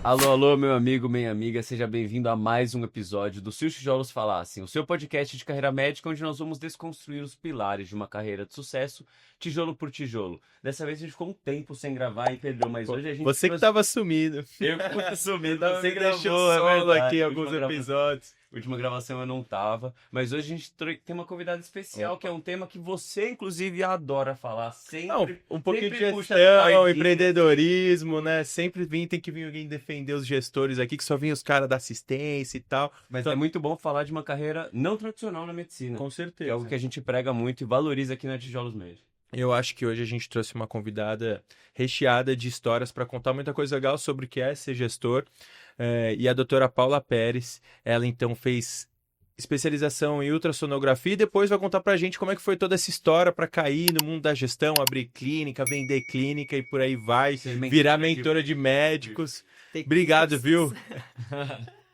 Alô, alô, meu amigo, minha amiga, seja bem-vindo a mais um episódio do Se os Tijolos Falassem, o seu podcast de carreira médica onde nós vamos desconstruir os pilares de uma carreira de sucesso, tijolo por tijolo. Dessa vez a gente ficou um tempo sem gravar, hein, Pedrão? Mas Pô, hoje a gente você que trouxe... tava sumido. Eu que fui sumido, Não, você me deixou gravou, é solo aqui verdade. em alguns episódios. Última gravação eu não tava, mas hoje a gente tem uma convidada especial, que é Opa. um tema que você, inclusive, adora falar. Não, Sempre, um pouquinho de sempre puxa a gestão, sardinha. empreendedorismo, né? Sempre tem que vir alguém defender os gestores aqui, que só vem os caras da assistência e tal. Mas Então, é muito bom falar de uma carreira não tradicional na medicina. com Que é algo certeza. que a gente prega muito e valoriza aqui na Tijolos Média. Eu acho que hoje a gente trouxe uma convidada recheada de histórias para contar muita coisa legal sobre o que é ser gestor. E a doutora Paula Pérez, ela então fez especialização em ultrassonografia e depois vai contar pra gente como é que foi toda essa história para cair no mundo da gestão, abrir clínica, vender clínica e por aí vai, virar mentora de médicos. Obrigado, viu,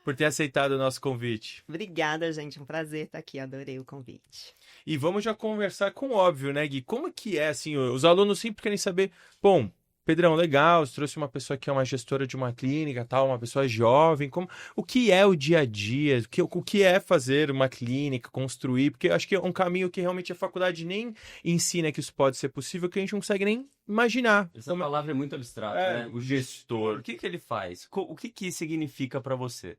por ter aceitado o nosso convite. Obrigada, gente. Um prazer estar aqui. Adorei o convite. E vamos já conversar com o óbvio, né, Gui? Como que é, assim, os alunos sempre querem saber, bom, Pedrão, legal, você trouxe uma pessoa que é uma gestora de uma clínica, tal, uma pessoa jovem, o que é o dia a dia? O que é fazer uma clínica, construir? Porque eu acho que é um caminho que realmente a faculdade nem ensina que isso pode ser possível, que a gente não consegue nem imaginar. Essa palavra é muito abstrata, né? O gestor, o que que ele faz? O que que significa pra você?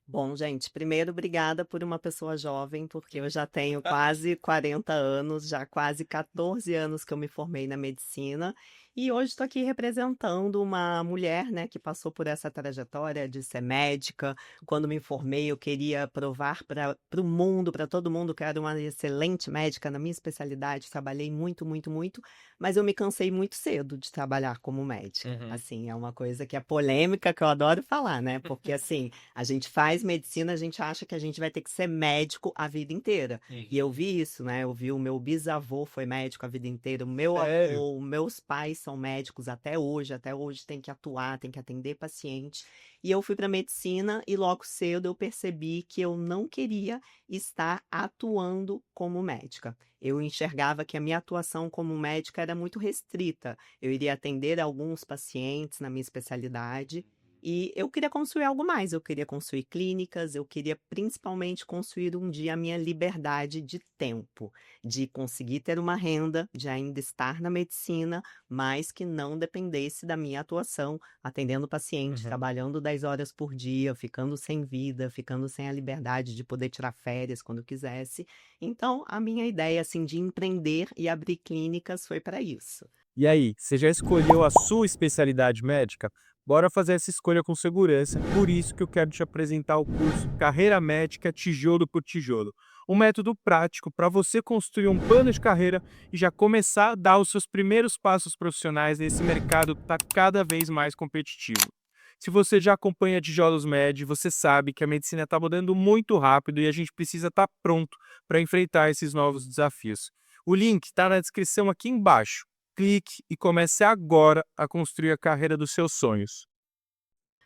Bom, gente, primeiro, obrigada por uma pessoa jovem, porque eu já tenho quase 40 anos, já quase 14 anos que eu me formei na medicina. E hoje estou aqui representando uma mulher, né, que passou por essa trajetória de ser médica. Quando me formei, eu queria provar para o mundo, para todo mundo, que eu era uma excelente médica na minha especialidade. Trabalhei muito, muito, muito, mas eu me cansei muito cedo de trabalhar como médica. Uhum. Assim, é uma coisa que é polêmica, que eu adoro falar, né? Porque, assim, a gente faz medicina, a gente acha que a gente vai ter que ser médico a vida inteira. E eu vi isso, né? Eu vi o meu bisavô foi médico a vida inteira, o meu Sério? avô, meus pais são médicos até hoje tem que atuar, tem que atender paciente. E eu fui para medicina e logo cedo eu percebi que eu não queria estar atuando como médica. Eu enxergava que a minha atuação como médica era muito restrita. Eu iria atender alguns pacientes na minha especialidade. E eu queria construir algo mais, eu queria construir clínicas, eu queria principalmente construir um dia a minha liberdade de tempo, de conseguir ter uma renda, de ainda estar na medicina, mas que não dependesse da minha atuação, atendendo o paciente, Uhum. trabalhando 10 horas por dia, ficando sem vida, ficando sem a liberdade de poder tirar férias quando eu quisesse. Então, a minha ideia assim de empreender e abrir clínicas foi para isso. E aí, você já escolheu a sua especialidade médica? Bora fazer essa escolha com segurança. Por isso que eu quero te apresentar o curso Carreira Médica Tijolo por Tijolo. Um método prático para você construir um plano de carreira e já começar a dar os seus primeiros passos profissionais nesse mercado que está cada vez mais competitivo. Se você já acompanha Tijolos Med, você sabe que a medicina está mudando muito rápido e a gente precisa estar pronto para enfrentar esses novos desafios. O link está na descrição aqui embaixo. Clique e comece agora a construir a carreira dos seus sonhos.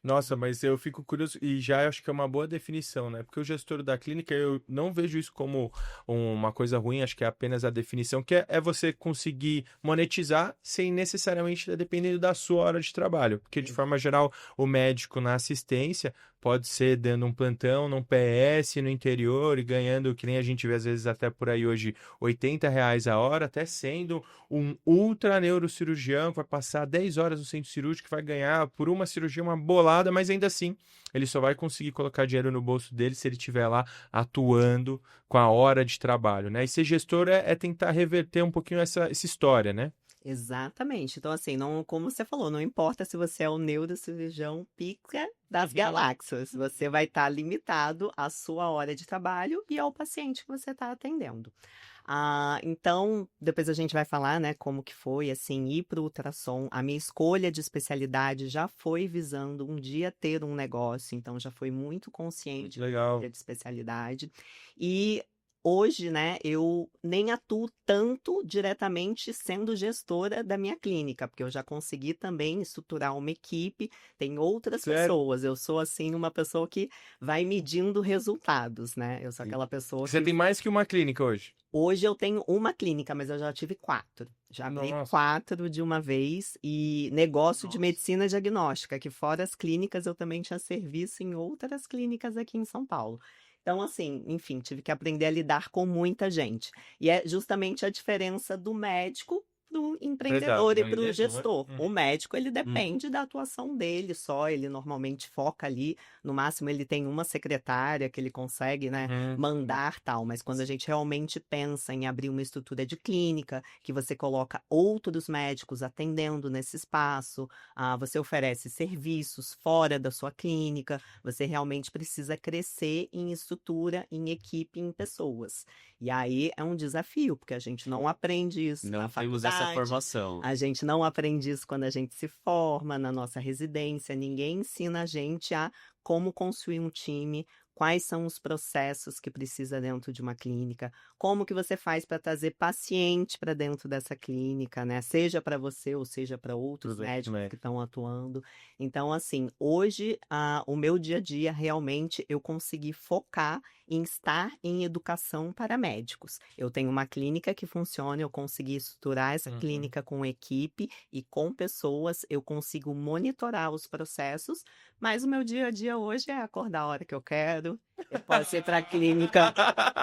Nossa, mas eu fico curioso, e já acho que é uma boa definição, né? Porque o gestor da clínica, eu não vejo isso como uma coisa ruim, acho que é apenas a definição, que é você conseguir monetizar sem necessariamente estar dependendo da sua hora de trabalho. Porque, de forma geral, o médico na assistência pode ser dando um plantão num PS no interior e ganhando, que nem a gente vê às vezes até por aí hoje, R$ 80 a hora, até sendo um ultra neurocirurgião que vai passar 10 horas no centro cirúrgico, que vai ganhar por uma cirurgia uma bolada, mas ainda assim ele só vai conseguir colocar dinheiro no bolso dele se ele estiver lá atuando com a hora de trabalho, né? E ser gestor é tentar reverter um pouquinho essa história, né? Exatamente. Então, assim, não, como você falou, não importa se você é o neurocirurgião pica das galáxias, você vai estar limitado à sua hora de trabalho e ao paciente que você está atendendo. Então, depois a gente vai falar, né, como que foi, assim, ir para o ultrassom. A minha escolha de especialidade já foi visando um dia ter um negócio, então já foi muito consciente da Legal. escolha de especialidade. E hoje, né, eu nem atuo tanto diretamente sendo gestora da minha clínica, porque eu já consegui também estruturar uma equipe, tem outras Sério? pessoas. Eu sou, assim, uma pessoa que vai medindo resultados, né? Eu sou Sim. aquela pessoa Você que tem mais que uma clínica hoje? hoje eu tenho uma clínica, mas eu já tive 4. Já abri Nossa. 4 de uma vez e negócio de Nossa. medicina diagnóstica, que fora as clínicas eu também tinha serviço em outras clínicas aqui em São Paulo. Então, assim, enfim, tive que aprender a lidar com muita gente. E é justamente a diferença do médico pro empreendedor e do pro empreendedor. gestor. O médico, ele Hum. depende da atuação dele só, ele normalmente foca ali, no máximo ele tem uma secretária que ele consegue, né, Uhum. mandar tal, mas quando a gente realmente pensa em abrir uma estrutura de clínica, que você coloca outros médicos atendendo nesse espaço, você oferece serviços fora da sua clínica, você realmente precisa crescer em estrutura, em equipe, em pessoas. E aí é um desafio, porque a gente não aprende isso Não na temos essa faculdade, formação. a gente não aprende isso quando a gente se forma na nossa residência, ninguém ensina a gente a como construir um time, quais são os processos que precisa dentro de uma clínica, como que você faz para trazer paciente para dentro dessa clínica, né? Seja para você ou seja para outros Tudo bem, médicos né? que estão atuando. Então, assim, hoje o meu dia a dia realmente eu consegui focar em estar em educação para médicos. Eu tenho uma clínica que funciona, eu consegui estruturar essa Uhum. clínica com equipe e com pessoas, eu consigo monitorar os processos, mas o meu dia a dia hoje é acordar a hora que eu quero. Eu posso ir para a clínica,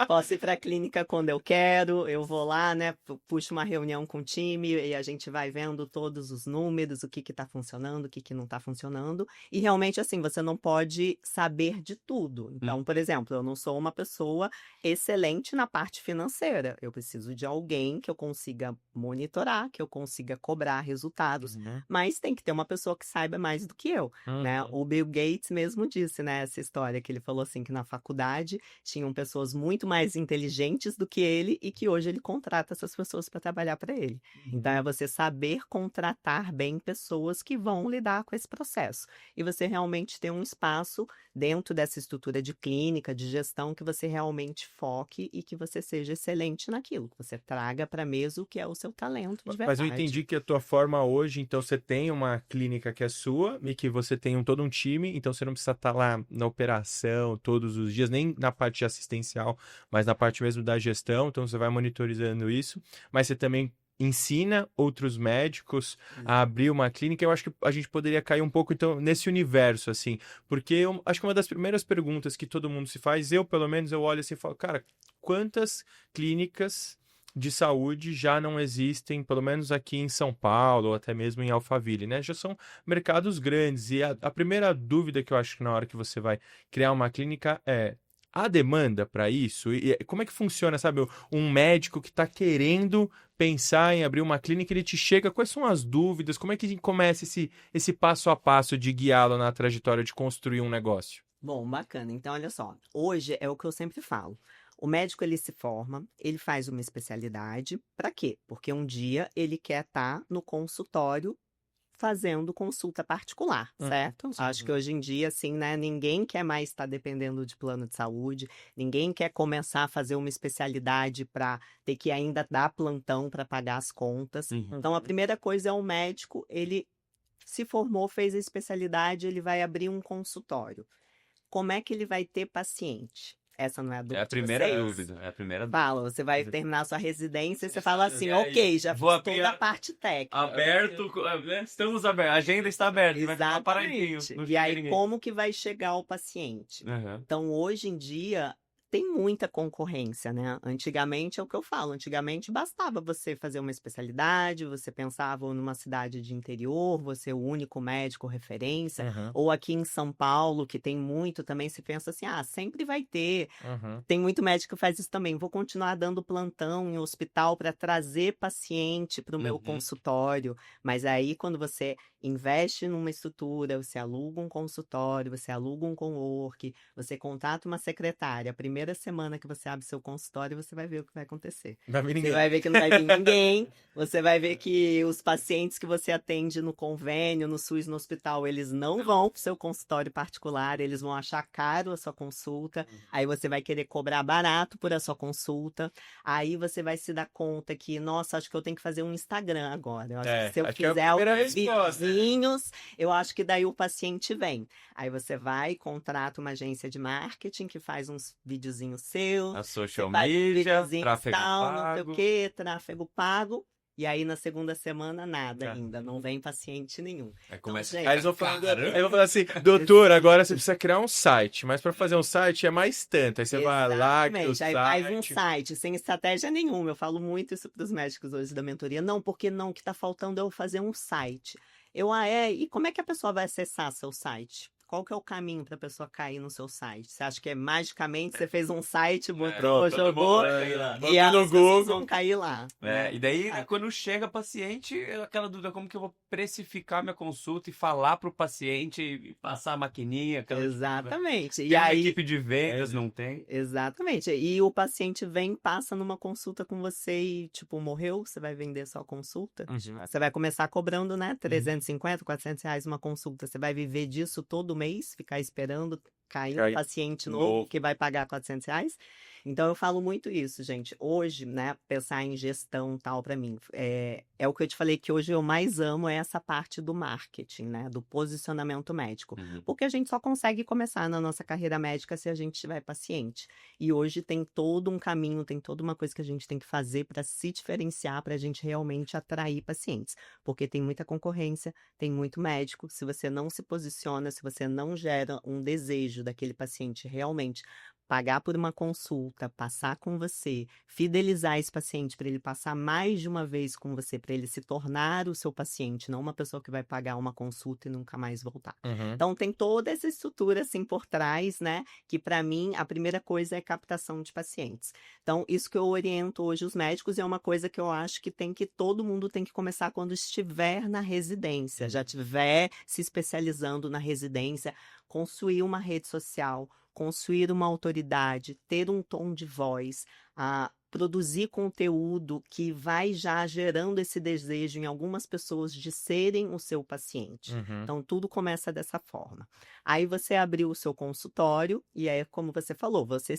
posso ir para a clínica quando eu quero. Eu vou lá, né? Puxo uma reunião com o time e a gente vai vendo todos os números, o que está funcionando, o que não está funcionando. E realmente, assim, você não pode saber de tudo. Então, por exemplo, eu não sou uma pessoa excelente na parte financeira. Eu preciso de alguém que eu consiga monitorar, que eu consiga cobrar resultados. Uhum. Mas tem que ter uma pessoa que saiba mais do que eu, né? Uhum. O Bill Gates mesmo disse, né, essa história que ele falou assim que na faculdade tinham pessoas muito mais inteligentes do que ele e que hoje ele contrata essas pessoas para trabalhar para ele. Então é você saber contratar bem pessoas que vão lidar com esse processo e você realmente ter um espaço dentro dessa estrutura de clínica, de gestão que você realmente foque e que você seja excelente naquilo, que você traga para a mesa o que é o seu talento de Mas eu verdade. entendi que a tua forma hoje, então você tem uma clínica que é sua e que você tem todo um time, então você não precisa estar lá na operação todos os dias, nem na parte assistencial, mas na parte mesmo da gestão, então você vai monitorizando isso, mas você também ensina outros médicos a abrir uma clínica. Eu acho que a gente poderia cair um pouco então nesse universo, assim, porque eu acho que uma das primeiras perguntas que todo mundo se faz, eu pelo menos, eu olho assim e falo, cara, quantas clínicas de saúde já não existem, pelo menos aqui em São Paulo, ou até mesmo em Alphaville, né? Já são mercados grandes. E a primeira dúvida que eu acho que na hora que você vai criar uma clínica é: há demanda para isso? E como é que funciona, sabe? Um médico que está querendo pensar em abrir uma clínica, ele te chega, quais são as dúvidas? Como é que começa esse passo a passo de guiá-lo na trajetória de construir um negócio? Bom, bacana. Então, olha só. Hoje é o que eu sempre falo. O médico ele se forma, ele faz uma especialidade. Para quê? Porque um dia ele quer estar no consultório fazendo consulta particular, certo? Acho que hoje em dia, assim, né, ninguém quer mais estar dependendo de plano de saúde, ninguém quer começar a fazer uma especialidade para ter que ainda dar plantão para pagar as contas. Então, a primeira coisa é o médico, ele se formou, fez a especialidade, ele vai abrir um consultório. Como é que ele vai ter paciente? Essa não é a É dúvida a de primeira vocês? dúvida. É a primeira Fala, você vai terminar a sua residência e você fala assim, E aí, ok, já vou fiz abrir toda a- a parte técnica. aberto, né? Estamos abertos. A agenda está aberta. Vai ficar paradinho. Exatamente. Não E chega aí, ninguém. como que vai chegar o paciente? Aham. Então, hoje em dia, tem muita concorrência, né? Antigamente é o que eu falo, antigamente bastava você fazer uma especialidade, você pensava numa cidade de interior, você é o único médico referência, ou aqui em São Paulo, que tem muito também, se pensa assim, sempre vai ter. Tem muito médico que faz isso também. Vou continuar dando plantão em hospital para trazer paciente para o meu Uhum. consultório. Mas aí, quando você investe numa estrutura, você aluga um consultório, você aluga um cowork, você contrata uma secretária. A primeira semana que você abre seu consultório, você vai ver o que vai acontecer. Não vai vir Você ninguém. vai ver que não vai vir ninguém, você vai ver que os pacientes que você atende no convênio, no SUS, no hospital, eles não vão para o seu consultório particular, eles vão achar caro a sua consulta, aí você vai querer cobrar barato por a sua consulta, aí você vai se dar conta que, nossa, acho que eu tenho que fazer um Instagram agora. Eu acho que se eu acho que é a fizer primeira alguns resposta. videozinhos, eu acho que daí o paciente vem. Aí você vai, contrata uma agência de marketing que faz uns videozinhos seus, A você social faz media, videozinhos tráfego tal, não sei pago. o quê, tráfego pago. E aí na segunda semana nada É. ainda, não vem paciente nenhum. Aí começa gente, Aí eles vão falar, Caramba. aí vão falar assim, doutor, agora você precisa criar um site, mas para fazer um site é mais tanto. Aí você vai lá, cria o exatamente, aí faz um site. site sem estratégia nenhuma. Eu falo muito isso para os médicos hoje da mentoria. Não, porque não, o que está faltando é eu fazer um site. E como é que a pessoa vai acessar seu site? Qual que é o caminho para a pessoa cair no seu site? Você acha que é magicamente você fez um site, botou, Pronto, todo jogou, mundo vai cair lá. e Botou as no pessoas Google. vão cair lá. É, e daí, Ah, quando chega paciente, aquela dúvida, como que eu vou precificar minha consulta e falar pro paciente e passar a maquininha, aquela dúvida. exatamente. E Tem uma aí, equipe de vendas, não tem? exatamente. E o paciente vem, passa numa consulta com você e, tipo, morreu, você vai vender só a consulta. Você vai começar cobrando, né, 350, 400 reais uma consulta. Você vai viver disso todo mês, ficar esperando cair um paciente novo que vai pagar 400 reais. Então, eu falo muito isso, gente. Hoje, né, pensar em gestão tal, para mim, é o que eu te falei que hoje eu mais amo é essa parte do marketing, né, do posicionamento médico. Porque a gente só consegue começar na nossa carreira médica se a gente tiver paciente. E hoje tem todo um caminho, tem toda uma coisa que a gente tem que fazer para se diferenciar, para a gente realmente atrair pacientes. Porque tem muita concorrência, tem muito médico. Se você não se posiciona, se você não gera um desejo daquele paciente realmente pagar por uma consulta, passar com você, fidelizar esse paciente para ele passar mais de uma vez com você, para ele se tornar o seu paciente, não uma pessoa que vai pagar uma consulta e nunca mais voltar. Uhum. Então tem toda essa estrutura assim por trás, né? Que para mim a primeira coisa é captação de pacientes. Então isso que eu oriento hoje os médicos é uma coisa que eu acho que todo mundo tem que começar quando estiver na residência, já estiver se especializando na residência, construir uma rede social, construir uma autoridade, ter um tom de voz, produzir conteúdo que vai já gerando esse desejo em algumas pessoas de serem o seu paciente. Uhum. Então, tudo começa dessa forma. Aí você abriu o seu consultório e é como você falou, você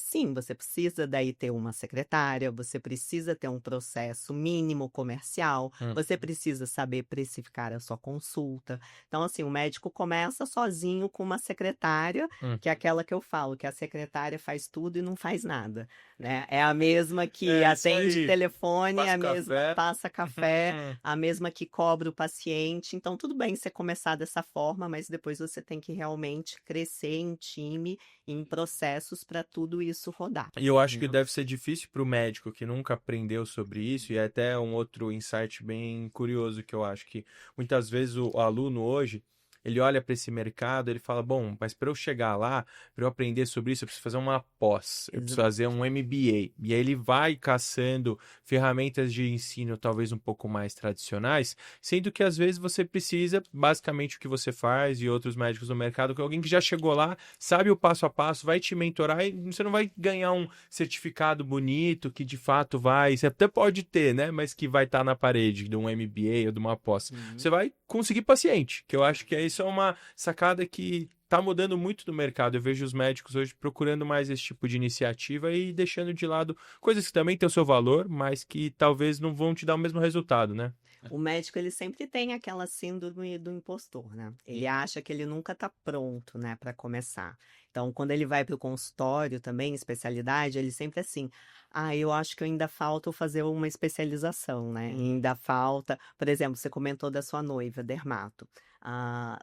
precisa daí ter uma secretária, você precisa ter um processo mínimo comercial, você precisa saber precificar a sua consulta. Então, assim, o médico começa sozinho com uma secretária, que é aquela que eu falo, que a secretária faz tudo e não faz nada, né? É a mesma que isso atende aí. telefone, Passa a mesma café. passa café, a mesma que cobra o paciente. Então, tudo bem você começar dessa forma, mas depois você tem que realmente crescer em time, em processos para tudo isso rodar. E eu acho que deve ser difícil para o médico que nunca aprendeu sobre isso, e é até um outro insight bem curioso que eu acho que muitas vezes o aluno hoje, ele olha para esse mercado, ele fala, bom, mas para eu chegar lá, para eu aprender sobre isso, eu preciso fazer uma pós, eu preciso fazer um MBA. E aí ele vai caçando ferramentas de ensino talvez um pouco mais tradicionais, sendo que às vezes você precisa, basicamente o que você faz e outros médicos no mercado, que alguém que já chegou lá, sabe o passo a passo, vai te mentorar e você não vai ganhar um certificado bonito que de fato você até pode ter, né, mas que vai estar na parede de um MBA ou de uma pós. Você vai conseguir paciente, que eu acho que isso é uma sacada que tá mudando muito no mercado. Eu vejo os médicos hoje procurando mais esse tipo de iniciativa e deixando de lado coisas que também têm o seu valor, mas que talvez não vão te dar o mesmo resultado, né? O médico, ele sempre tem aquela síndrome do impostor, né? Ele acha que ele nunca tá pronto, né, para começar. Então, quando ele vai para o consultório também, especialidade, ele sempre é assim, eu acho que ainda falta eu fazer uma especialização, né? Ainda falta, por exemplo, você comentou da sua noiva, dermato.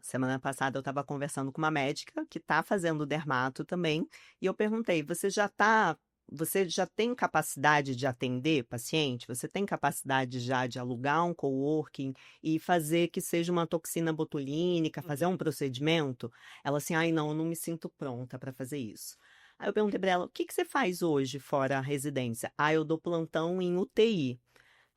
Semana passada eu estava conversando com uma médica que está fazendo dermato também, e eu perguntei, você já tem capacidade de atender paciente? Você tem capacidade já de alugar um coworking e fazer que seja uma toxina botulínica, fazer um procedimento? Ela assim, não, eu não me sinto pronta para fazer isso. Aí eu perguntei para ela, o que você faz hoje fora a residência? Eu dou plantão em UTI.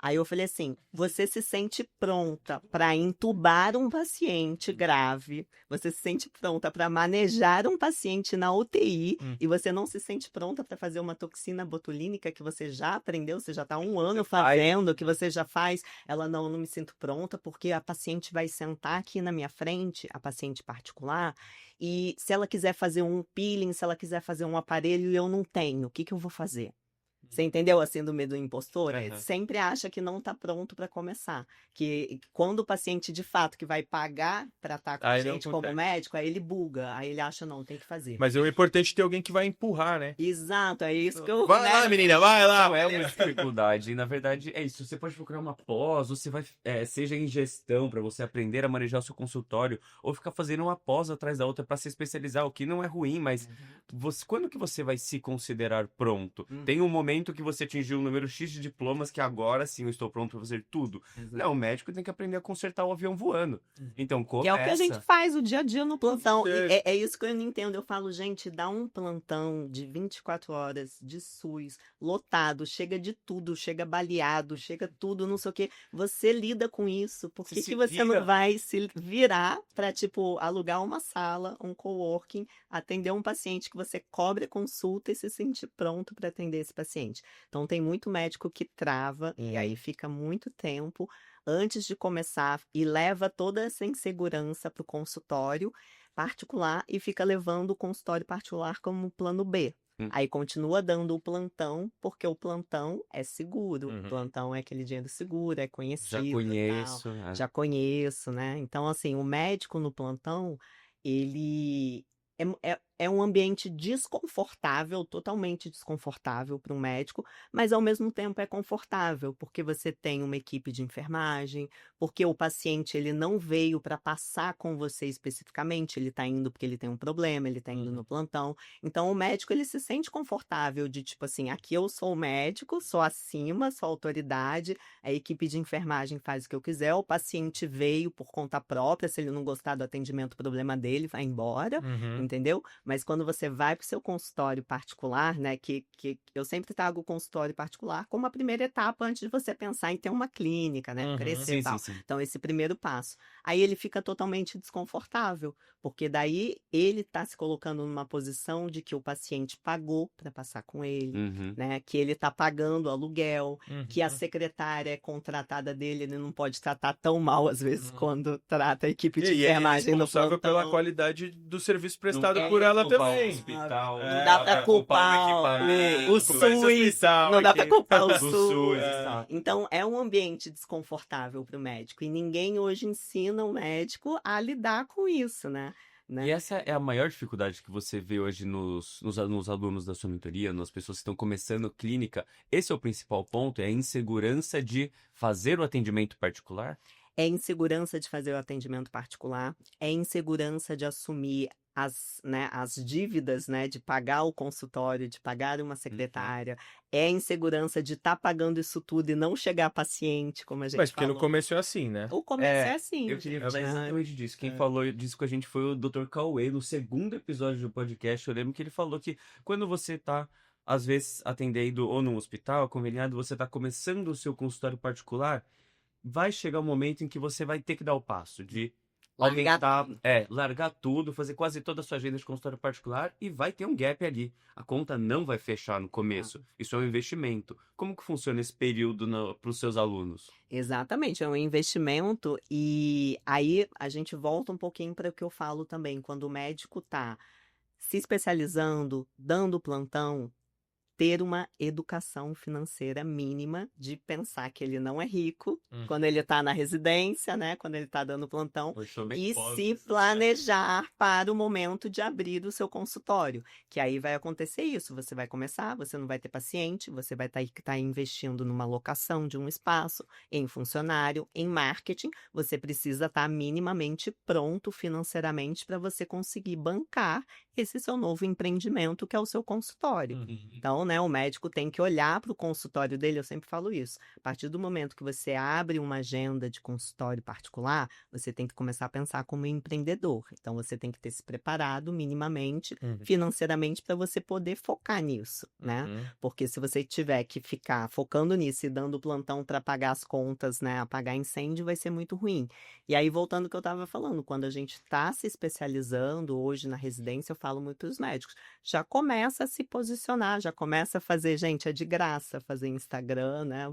Aí eu falei assim: você se sente pronta para entubar um paciente grave, você se sente pronta para manejar um paciente na UTI e você não se sente pronta para fazer uma toxina botulínica que você já aprendeu, você já está 1 ano fazendo, que você já faz. Ela: não me sinto pronta porque a paciente vai sentar aqui na minha frente, a paciente particular, e se ela quiser fazer um peeling, se ela quiser fazer um aparelho e eu não tenho, o que eu vou fazer? Você entendeu a síndrome do impostor? Aham. Sempre acha que não está pronto para começar. Que quando o paciente, de fato, que vai pagar para estar com a Aí não gente como consegue. médico, aí ele buga, aí ele acha: não, tem que fazer. Mas é importante ter alguém que vai empurrar, né? Exato, é isso que eu... Vai lá, menina, vai lá. Não é uma dificuldade. E, na verdade, é isso. Você pode procurar uma pós, você vai, seja em gestão, para você aprender a manejar o seu consultório, ou ficar fazendo uma pós atrás da outra para se especializar, o que não é ruim, mas quando que você vai se considerar pronto? Tem um momento que você atingiu um número X de diplomas que agora sim eu estou pronto para fazer tudo. Exato. Não, o médico tem que aprender a consertar o avião voando. Então, Que começa. é o que a gente faz o dia a dia no plantão. E certeza. é isso que eu não entendo. Eu falo: gente, dá um plantão de 24 horas de SUS, lotado, chega de tudo, chega baleado, chega tudo, não sei o quê. Você lida com isso. Por Você que se que você vira. não vai se virar para, tipo, alugar uma sala, um coworking, atender um paciente que você cobre a consulta e se sentir pronto para atender esse paciente? Então, tem muito médico que trava e aí fica muito tempo antes de começar e leva toda essa insegurança para o consultório particular e fica levando o consultório particular como plano B. Aí continua dando o plantão, porque o plantão é seguro. O plantão é aquele dinheiro seguro, é conhecido, Já tal. conheço. né? Já conheço, né? Então, assim, o médico no plantão, ele é um ambiente desconfortável, totalmente desconfortável para um médico, mas ao mesmo tempo é confortável, porque você tem uma equipe de enfermagem, porque o paciente ele não veio para passar com você especificamente, ele está indo porque ele tem um problema, ele está indo no plantão. Então, o médico ele se sente confortável de, tipo assim: aqui eu sou o médico, sou acima, sou autoridade, a equipe de enfermagem faz o que eu quiser, o paciente veio por conta própria, se ele não gostar do atendimento, problema dele, vai embora, entendeu? Mas quando você vai para o seu consultório particular, né, que eu sempre trago o consultório particular como a primeira etapa antes de você pensar em ter uma clínica, né, crescer Sim, e tal. sim, sim. Então, esse primeiro passo. Aí ele fica totalmente desconfortável, porque daí ele está se colocando numa posição de que o paciente pagou para passar com ele, Uhum. né, que ele está pagando aluguel, que a secretária é contratada dele, ele não pode tratar tão mal, às vezes, quando trata a equipe de E é enfermagem no responsável pela plantão. qualidade do serviço prestado Não por dá ela pra culpar o também. hospital, Não não dá dá pra pra culpar culpar o o equipamento, SUS, culpar esse hospital não dá pra aqui. culpar o do SUS. SUS. Então, é um ambiente desconfortável para o médico e ninguém hoje ensina o médico a lidar com isso, né? E essa é a maior dificuldade que você vê hoje nos alunos da sua mentoria, nas pessoas que estão começando clínica. Esse é o principal ponto, é a insegurança de fazer o atendimento particular? É insegurança de fazer o atendimento particular, é insegurança de assumir as dívidas, né, de pagar o consultório, de pagar uma secretária, é insegurança de estar pagando isso tudo e não chegar paciente, como a gente Mas porque no falou. começo é assim, né? O começo é assim, Eu queria gente, falar né? exatamente disso. Quem falou disso com a gente foi o Dr. Cauê, no segundo episódio do podcast. Eu lembro que ele falou que quando você tá, às vezes, atendendo ou num hospital conveniado, você tá começando o seu consultório particular, vai chegar um momento em que você vai ter que dar o passo de Largar aumentar, largar tudo, fazer quase toda a sua agenda de consultório particular e vai ter um gap ali. A conta não vai fechar no começo. Isso é um investimento. Como que funciona esse período para os seus alunos? Exatamente, é um investimento e aí a gente volta um pouquinho para o que eu falo também, quando o médico está se especializando, dando plantão, ter uma educação financeira mínima de pensar que ele não é rico quando ele está na residência, né? Quando ele está dando plantão, Eu sou bem e pobre. se planejar para o momento de abrir o seu consultório. Que aí vai acontecer isso. Você vai começar, você não vai ter paciente, você vai estar investindo numa locação de um espaço, em funcionário, em marketing. Você precisa estar minimamente pronto financeiramente para você conseguir bancar esse seu novo empreendimento, que é o seu consultório. Uhum. Então, né, o médico tem que olhar para o consultório dele, eu sempre falo isso. A partir do momento que você abre uma agenda de consultório particular, você tem que começar a pensar como empreendedor. Então, você tem que ter se preparado minimamente, financeiramente, para você poder focar nisso, né? Porque se você tiver que ficar focando nisso e dando plantão para pagar as contas, né, apagar incêndio, vai ser muito ruim. E aí, voltando ao que eu estava falando, quando a gente está se especializando hoje na residência, eu falo muito para os médicos, já começa a se posicionar, já começa a fazer, gente, é de graça fazer Instagram, né?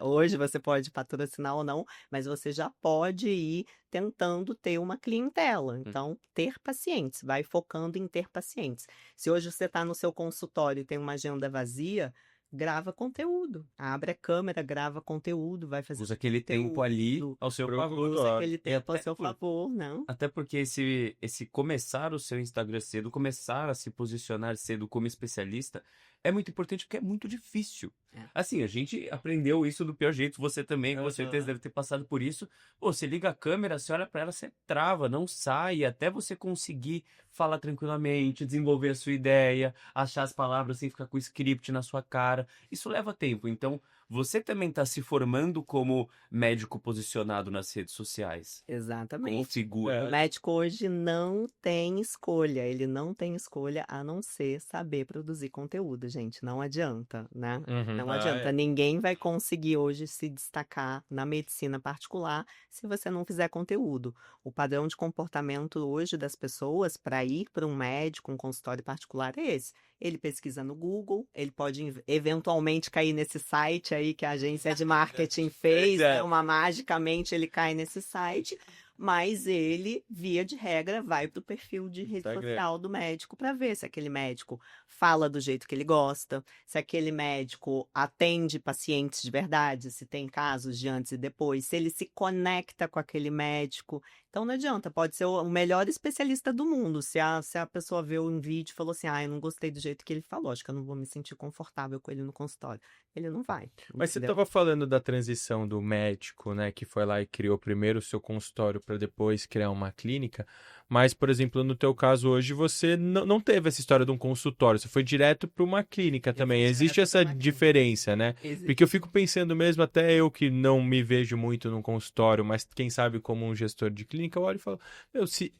Hoje você pode patrocinar ou não, mas você já pode ir tentando ter uma clientela. Então, ter pacientes, vai focando em ter pacientes. Se hoje você está no seu consultório e tem uma agenda vazia, grava conteúdo. Abre a câmera, grava conteúdo, vai fazer Usa aquele tempo ali ao seu favor. usa aquele tempo ao até seu favor, não? Até porque esse começar o seu Instagram cedo, começar a se posicionar cedo como especialista, é muito importante porque é muito difícil. É. Assim, a gente aprendeu isso do pior jeito, você também, com certeza deve ter passado por isso. Pô, você liga a câmera, você olha pra ela, você trava, não sai, até você conseguir falar tranquilamente, desenvolver a sua ideia, achar as palavras sem ficar com o script na sua cara. Isso leva tempo. Então, você também está se formando como médico posicionado nas redes sociais. Como Exatamente. figura. O médico hoje não tem escolha, ele não tem escolha a não ser saber produzir conteúdo, gente. Não adianta, né? Não adianta. Ninguém vai conseguir hoje se destacar na medicina particular se você não fizer conteúdo. O padrão de comportamento hoje das pessoas para ir para um médico, um consultório particular é esse. Ele pesquisa no Google, ele pode eventualmente cair nesse site aí que a agência de marketing fez, né? Magicamente ele cai nesse site, mas ele, via de regra, vai para o perfil de rede social do médico para ver se aquele médico fala do jeito que ele gosta, se aquele médico atende pacientes de verdade, se tem casos de antes e depois, se ele se conecta com aquele médico. Então não adianta, pode ser o melhor especialista do mundo. Se a pessoa vê um vídeo e falou assim, eu não gostei do jeito que ele falou, acho que eu não vou me sentir confortável com ele no consultório. Ele não vai. Mas você entendeu? estava falando da transição do médico, né, que foi lá e criou primeiro o seu consultório para depois criar uma clínica. Mas, por exemplo, no teu caso hoje, você não teve essa história de um consultório, você foi direto para uma clínica também. Existe essa diferença, né? Porque eu fico pensando mesmo, até eu que não me vejo muito num consultório, mas quem sabe como um gestor de clínica, eu olho e falo, meu, se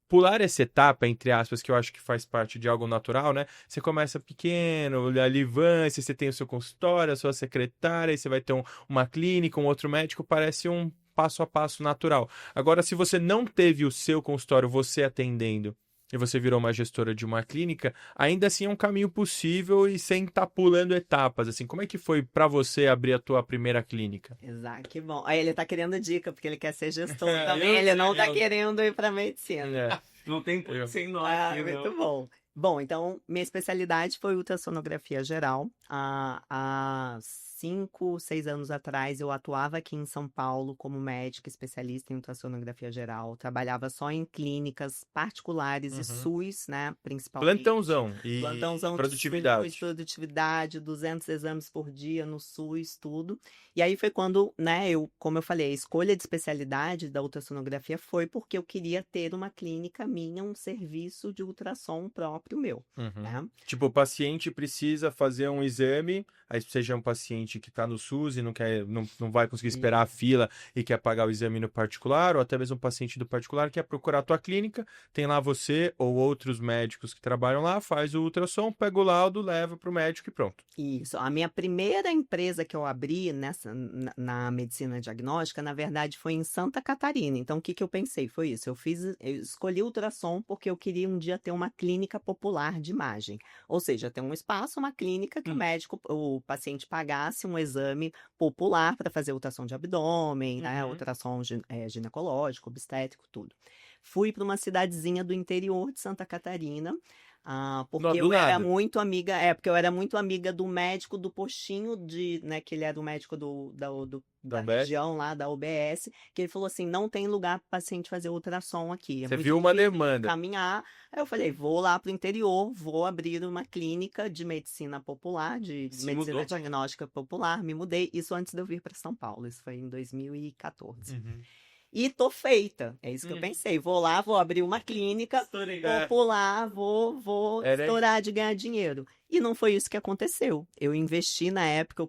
pular essa etapa, entre aspas, que eu acho que faz parte de algo natural, né? Você começa pequeno, ali você tem o seu consultório, a sua secretária, aí você vai ter uma clínica, um outro médico, parece um passo a passo natural. Agora, se você não teve o seu consultório, você atendendo, e você virou uma gestora de uma clínica, ainda assim é um caminho possível e sem estar pulando etapas, assim. Como é que foi para você abrir a tua primeira clínica? Exato, que bom. Aí ele tá querendo dica, porque ele quer ser gestor também, ele não tá querendo ir pra medicina. Não tem sem nós. Muito bom. Bom, então, minha especialidade foi ultrassonografia geral. Há 5, 6 anos atrás, eu atuava aqui em São Paulo como médica especialista em ultrassonografia geral. Trabalhava só em clínicas particulares e SUS, né, principalmente. Plantãozão e produtividade. SUS, produtividade, 200 exames por dia no SUS, tudo. E aí foi quando, né, como eu falei, a escolha de especialidade da ultrassonografia foi porque eu queria ter uma clínica minha, um serviço de ultrassom próprio meu. Né? Tipo, o paciente precisa fazer um exame, aí seja um paciente que está no SUS e não vai conseguir esperar a fila e quer pagar o exame no particular, ou até mesmo um paciente do particular quer procurar a tua clínica, tem lá você ou outros médicos que trabalham lá, faz o ultrassom, pega o laudo, leva para o médico e pronto. Isso. A minha primeira empresa que eu abri na medicina diagnóstica, na verdade, foi em Santa Catarina. Então, o que eu pensei? Foi isso. Eu escolhi ultrassom porque eu queria um dia ter uma clínica popular de imagem. Ou seja, ter um espaço, uma clínica que o paciente pagasse um exame popular para fazer ultrassom de abdômen, né? Ultrassom ginecológico, obstétrico, tudo. Fui para uma cidadezinha do interior de Santa Catarina, porque eu era muito amiga, porque eu era muito amiga do médico do postinho né, que ele era o médico da região lá, da UBS, que ele falou assim, não tem lugar para paciente fazer ultrassom aqui. Você viu uma demanda. Caminhar. Aí eu falei, vou lá pro interior, vou abrir uma clínica de medicina popular, de medicina diagnóstica popular, me mudei, isso antes de eu vir para São Paulo, isso foi em 2014. e tô feita. É isso que eu pensei. Vou lá, vou abrir uma clínica, vou pular, vou Era estourar de ganhar dinheiro. E não foi isso que aconteceu. Eu investi na época,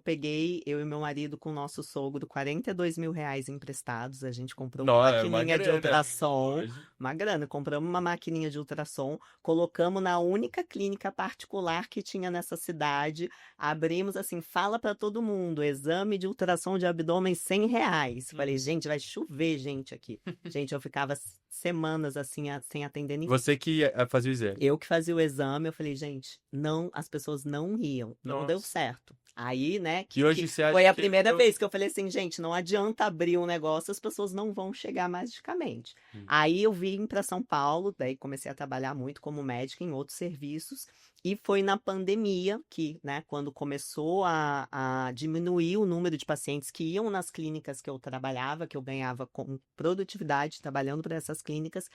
eu e meu marido, com o nosso sogro, R$ 42.000 emprestados. A gente comprou uma Nossa, é uma maquininha de grana. ultrassom. Uma grana, compramos uma maquininha de ultrassom, colocamos na única clínica particular que tinha nessa cidade, abrimos assim, fala pra todo mundo, exame de ultrassom de abdômen R$ 100. Falei, gente, vai chover gente aqui. Gente, eu ficava semanas assim, sem atender ninguém. Você que fazia o exame. Eu que fazia o exame, eu falei, gente, não, as pessoas não riam, não deu Nossa. certo. Aí, né, E hoje você acha foi a que primeira vez que eu falei assim, gente, não adianta abrir um negócio, as pessoas não vão chegar magicamente. Aí eu vim para São Paulo, daí comecei a trabalhar muito como médica em outros serviços, e foi na pandemia que, né, quando começou a diminuir o número de pacientes que iam nas clínicas que eu trabalhava, que eu ganhava com produtividade trabalhando para essas clínicas,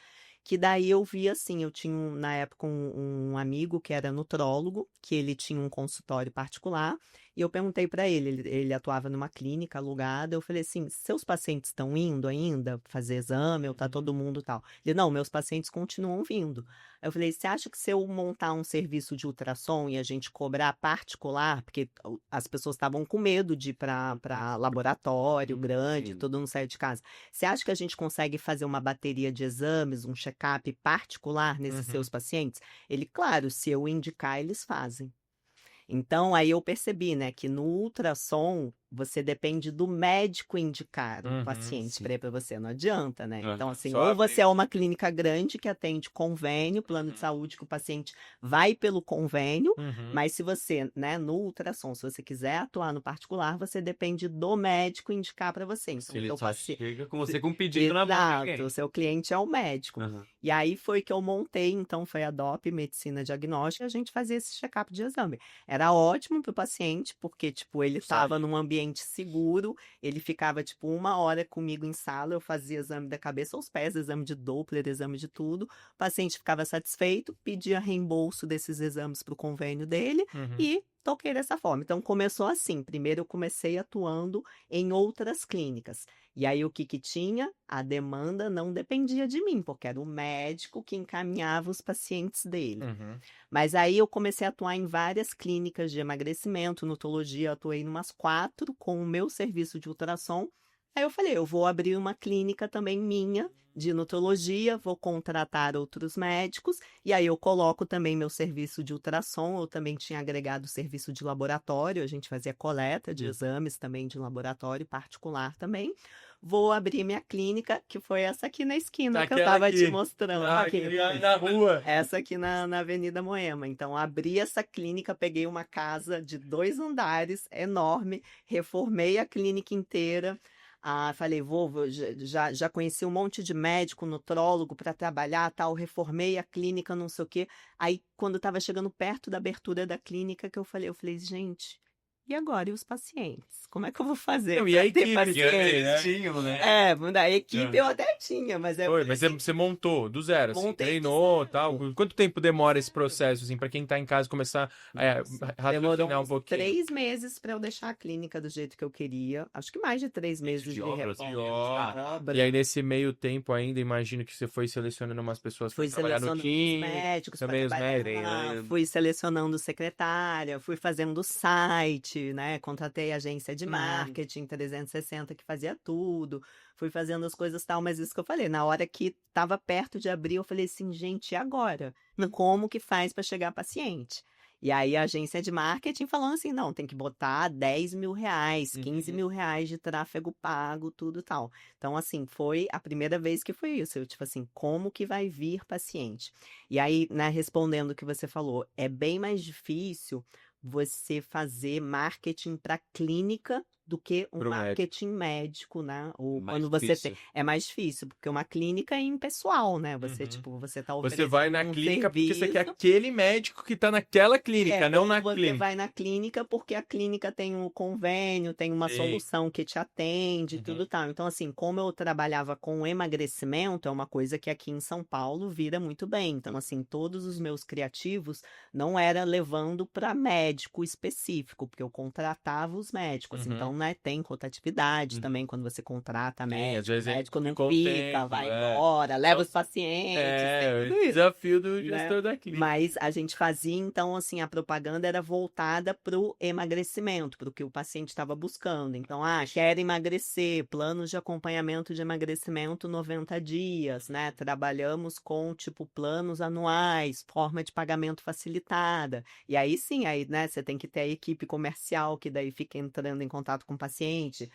que daí eu vi assim, eu tinha na época um amigo que era nutrólogo, que ele tinha um consultório particular, e eu perguntei para ele atuava numa clínica alugada, eu falei assim, seus pacientes estão indo ainda fazer exame, ou tá todo mundo tal? Ele, não, meus pacientes continuam vindo. Aí eu falei, você acha que se eu montar um serviço de ultrassom e a gente cobrar particular, porque as pessoas estavam com medo de ir para laboratório grande, sim. todo mundo sair de casa, você acha que a gente consegue fazer uma bateria de exames, um check-up particular nesses seus pacientes? Ele, claro, se eu indicar, eles fazem. Então, aí eu percebi, né, que no ultrassom você depende do médico indicar o paciente sim. para ir para você, não adianta, né? É. Então, assim, Só ou abrir. você é uma clínica grande que atende convênio, plano de saúde, que o paciente vai pelo convênio, mas se você, né, no ultrassom, se você quiser atuar no particular, você depende do médico indicar para você. Então, Se ele seu só paciente. chega com você com um pedido na mão. Exato, o seu cliente é o médico. Aham. E aí foi que eu montei, então foi a DOP, Medicina Diagnóstica, a gente fazia esse check-up de exame. Era ótimo para o paciente, porque, tipo, ele estava num ambiente seguro, ele ficava, tipo, 1 hora comigo em sala, eu fazia exame da cabeça aos pés, exame de Doppler, exame de tudo, o paciente ficava satisfeito, pedia reembolso desses exames para o convênio dele e toquei dessa forma. Então, começou assim, primeiro eu comecei atuando em outras clínicas. E aí, o que que tinha? A demanda não dependia de mim, porque era o médico que encaminhava os pacientes dele. Mas aí eu comecei a atuar em várias clínicas de emagrecimento, nutologia, atuei em umas 4 com o meu serviço de ultrassom. Aí eu falei, eu vou abrir uma clínica também minha de nutologia, vou contratar outros médicos, e aí eu coloco também meu serviço de ultrassom, eu também tinha agregado serviço de laboratório, a gente fazia coleta de exames também de laboratório particular também. Vou abrir minha clínica, que foi essa aqui na esquina que eu Aquela tava aqui. te mostrando. aqui. Na rua. Essa aqui na Avenida Moema. Então, abri essa clínica, peguei uma casa de 2 andares, enorme, reformei a clínica inteira. Falei, já conheci um monte de médico, nutrólogo para trabalhar, tal, reformei a clínica, não sei o quê. Aí, quando estava chegando perto da abertura da clínica, que eu falei, gente, e agora? E os pacientes? Como é que eu vou fazer Não, e pra a ter equipe, paciente? Tinham, né? Da equipe eu até tinha, mas Foi, mas você montou do zero, assim, Montei do treinou zero. tal. Quanto tempo demora esse processo, assim, pra quem tá em casa começar a Demorou raciocinar um uns pouquinho? 3 meses para eu deixar a clínica do jeito que eu queria. Acho que mais de 3 meses de obra, assim, obra. E aí, nesse meio tempo ainda, imagino que você foi selecionando umas pessoas pra Fui trabalhar no selecionando os time. médicos também os para trabalhar, médicos. fui selecionando secretária, fui fazendo site, né? Contratei agência de marketing 360 que fazia tudo, fui fazendo as coisas tal, mas isso que eu falei, na hora que estava perto de abrir, eu falei assim, gente, e agora? Como que faz para chegar paciente? E aí a agência de marketing falando assim, não, tem que botar R$ 10.000, R$ 15.000 de tráfego pago, tudo tal. Então, assim, foi a primeira vez que foi isso. Eu, tipo assim, como que vai vir paciente? E aí, né, respondendo o que você falou, é bem mais difícil você fazer marketing para clínica do que um Pro médico. marketing médico, né? Ou Mais quando você difícil. tem. É mais difícil, porque uma clínica é impessoal, né? Você, você tá oferecendo Você vai na um clínica porque você quer serviço. aquele médico que tá naquela clínica, não na Você clínica. vai na clínica porque a clínica tem um convênio, tem uma Sim. solução que te atende e tudo tal. Então, assim, como eu trabalhava com emagrecimento, é uma coisa que aqui em São Paulo vira muito bem. Então, assim, todos os meus criativos não era levando para médico específico, porque eu contratava os médicos. Então, né, tem rotatividade também quando você contrata Sim, médico, às vezes o ele médico não ficou um fica, tempo, vai é. embora, leva os pacientes, tem É, tudo o isso. desafio do Né? gestor da clínica. Mas a gente fazia, então, assim, a propaganda era voltada para o emagrecimento, para o que o paciente estava buscando. Então, quer emagrecer, planos de acompanhamento de emagrecimento 90 dias, né? Trabalhamos com, tipo, planos anuais, forma de pagamento facilitada. E aí sim, aí, né, você tem que ter a equipe comercial que daí fica entrando em contato com o paciente,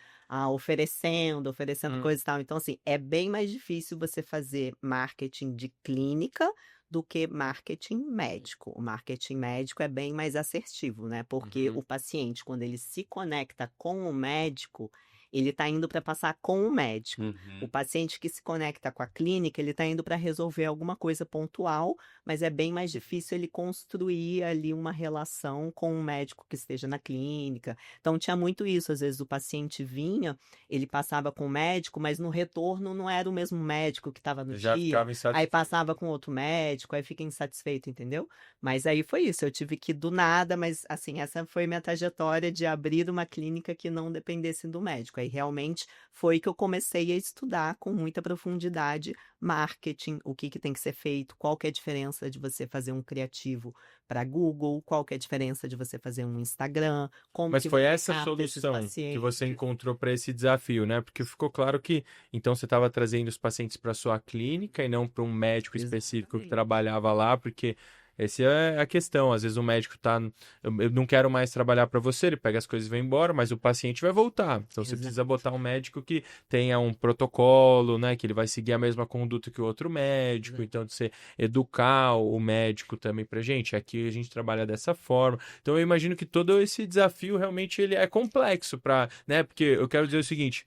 oferecendo coisa e tal. Então, assim, é bem mais difícil você fazer marketing de clínica do que marketing médico. O marketing médico é bem mais assertivo, né? Porque o paciente, quando ele se conecta com o médico, ele está indo para passar com o médico. O paciente que se conecta com a clínica, ele está indo para resolver alguma coisa pontual, mas é bem mais difícil ele construir ali uma relação com um médico que esteja na clínica. Então, tinha muito isso. Às vezes o paciente vinha, ele passava com o médico, mas no retorno não era o mesmo médico que estava no Já dia. ficava Aí insatisfeito. passava com outro médico, aí fica insatisfeito, entendeu? Mas aí foi isso, eu tive que do nada, mas assim, essa foi minha trajetória de abrir uma clínica que não dependesse do médico. Aí realmente foi que eu comecei a estudar com muita profundidade marketing, o que que tem que ser feito, qual que é a diferença de você fazer um criativo para Google, qual que é a diferença de você fazer um Instagram, como Mas que foi você essa capta esses solução que pacientes. você encontrou para esse desafio, né? Porque ficou claro que então você estava trazendo os pacientes para sua clínica e não para um médico específico que Exatamente. trabalhava lá, porque essa é a questão. Às vezes o médico tá, eu não quero mais trabalhar para você, ele pega as coisas e vai embora, mas o paciente vai voltar. Então você precisa botar um médico que tenha um protocolo, né? Que ele vai seguir a mesma conduta que o outro médico. Então de você educar o médico também pra gente. Aqui a gente trabalha dessa forma. Então eu imagino que todo esse desafio realmente ele é complexo para, né? Porque eu quero dizer o seguinte,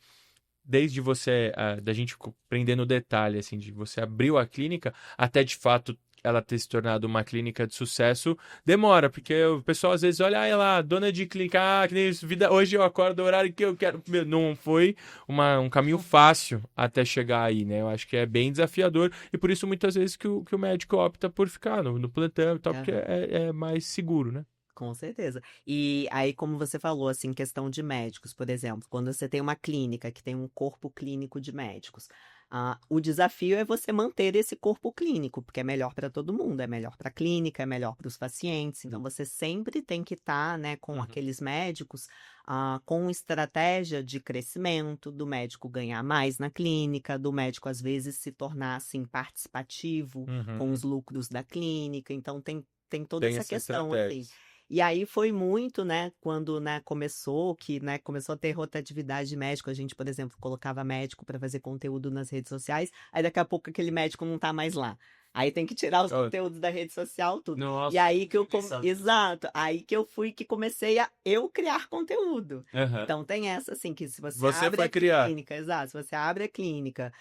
desde você, da gente prender no detalhe, assim, de você abriu a clínica até de fato ela ter se tornado uma clínica de sucesso, demora, porque o pessoal às vezes olha, lá, dona de clínica, que nem isso, vida, hoje eu acordo o horário que eu quero. Meu, não foi um caminho fácil até chegar aí, né? Eu acho que é bem desafiador e por isso muitas vezes que o médico opta por ficar no plantão e tal, porque Aham. é mais seguro, né? Com certeza. E aí, como você falou, assim, questão de médicos, por exemplo, quando você tem uma clínica que tem um corpo clínico de médicos, o desafio é você manter esse corpo clínico, porque é melhor para todo mundo, é melhor para a clínica, é melhor para os pacientes. Então, você sempre tem que estar, né, com aqueles médicos, com estratégia de crescimento, do médico ganhar mais na clínica, do médico, às vezes, se tornar, assim, participativo com os lucros da clínica. Então, tem toda Tem essa essa questão, estratégia. assim. E aí foi muito, né, quando, né, começou a ter rotatividade de médico, a gente, por exemplo, colocava médico para fazer conteúdo nas redes sociais, aí daqui a pouco aquele médico não tá mais lá. Aí tem que tirar os conteúdos da rede social, tudo. Nossa, E aí que eu pensado. exato, aí que eu fui que comecei a eu criar conteúdo. Aham. Então tem essa assim que se você Você abre foi a criar. clínica, exato, se você abre a clínica,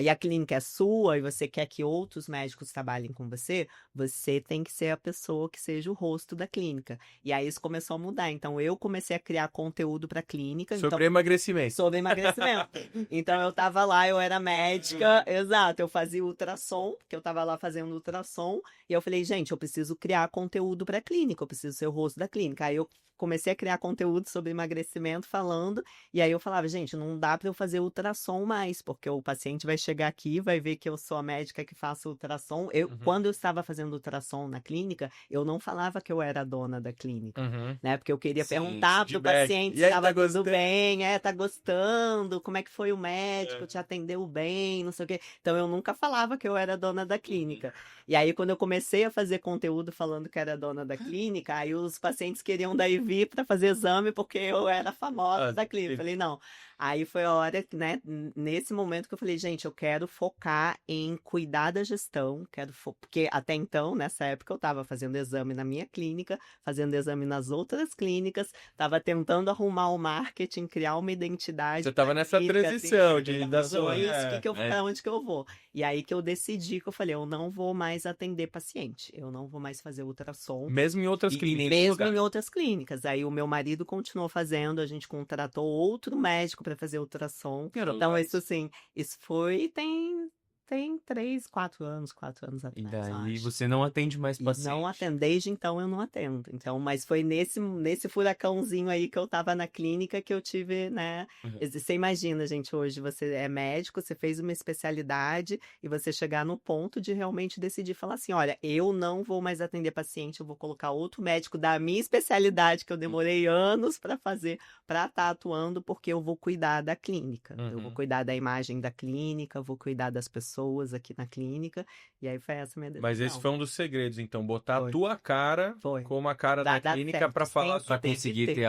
e a clínica é sua e você quer que outros médicos trabalhem com você, você tem que ser a pessoa que seja o rosto da clínica. E aí isso começou a mudar. Então eu comecei a criar conteúdo para a clínica, então Sobre emagrecimento. sobre emagrecimento. Então eu tava lá, eu era médica, exato, eu fazia ultrassom, porque eu tava lá fazendo ultrassom, e eu falei, gente, eu preciso criar conteúdo para a clínica, eu preciso ser o rosto da clínica. Aí eu comecei a criar conteúdo sobre emagrecimento falando, e aí eu falava, gente, não dá para eu fazer ultrassom mais, porque o paciente vai chegar aqui, vai ver que eu sou a médica que faço ultrassom. Quando eu estava fazendo ultrassom na clínica, eu não falava que eu era a dona da clínica, né? Porque eu queria Sim, perguntar pro feedback. paciente E se aí, estava tá tudo gostando? bem, tá gostando, como é que foi o médico, te atendeu bem, não sei o quê. Então eu nunca falava que eu era a dona da clínica. E aí quando eu comecei a fazer conteúdo falando que era a dona da clínica, aí os pacientes queriam daí vir para fazer exame porque eu era famosa da clínica. Eu falei, não. Aí foi a hora, né, nesse momento que eu falei, gente, eu quero focar em cuidar da gestão, porque até então, nessa época, eu estava fazendo exame na minha clínica, fazendo exame nas outras clínicas, estava tentando arrumar o marketing, criar uma identidade. Você tava nessa clínica, transição assim, da sou isso, zona. pra onde que eu vou? E aí que eu decidi que eu falei, eu não vou mais atender paciente, eu não vou mais fazer ultrassom. Mesmo em outras E clínicas. nesse Mesmo lugar. em outras clínicas. Aí o meu marido continuou fazendo, a gente contratou outro médico para fazer ultrassom. Que era Então, lugar. isso assim, isso foi tem tem 3, 4 anos E atrás, eu daí acho. você não atende mais E paciente. não atendo, desde então eu não atendo. Então, mas foi nesse furacãozinho aí que eu tava na clínica que eu tive, né? Uhum. Você imagina, gente, hoje você é médico, você fez uma especialidade e você chegar no ponto de realmente decidir falar assim: olha, eu não vou mais atender paciente, eu vou colocar outro médico da minha especialidade que eu demorei anos para fazer, para estar atuando, porque eu vou cuidar da clínica. Eu vou Uhum. cuidar da imagem da clínica, eu vou cuidar das pessoas aqui na clínica. E aí foi essa a minha Mas esse decisão. foi um dos segredos, então, botar a Foi. tua cara Foi. como a cara da Dá clínica certo, pra falar sempre Pra tem que conseguir ter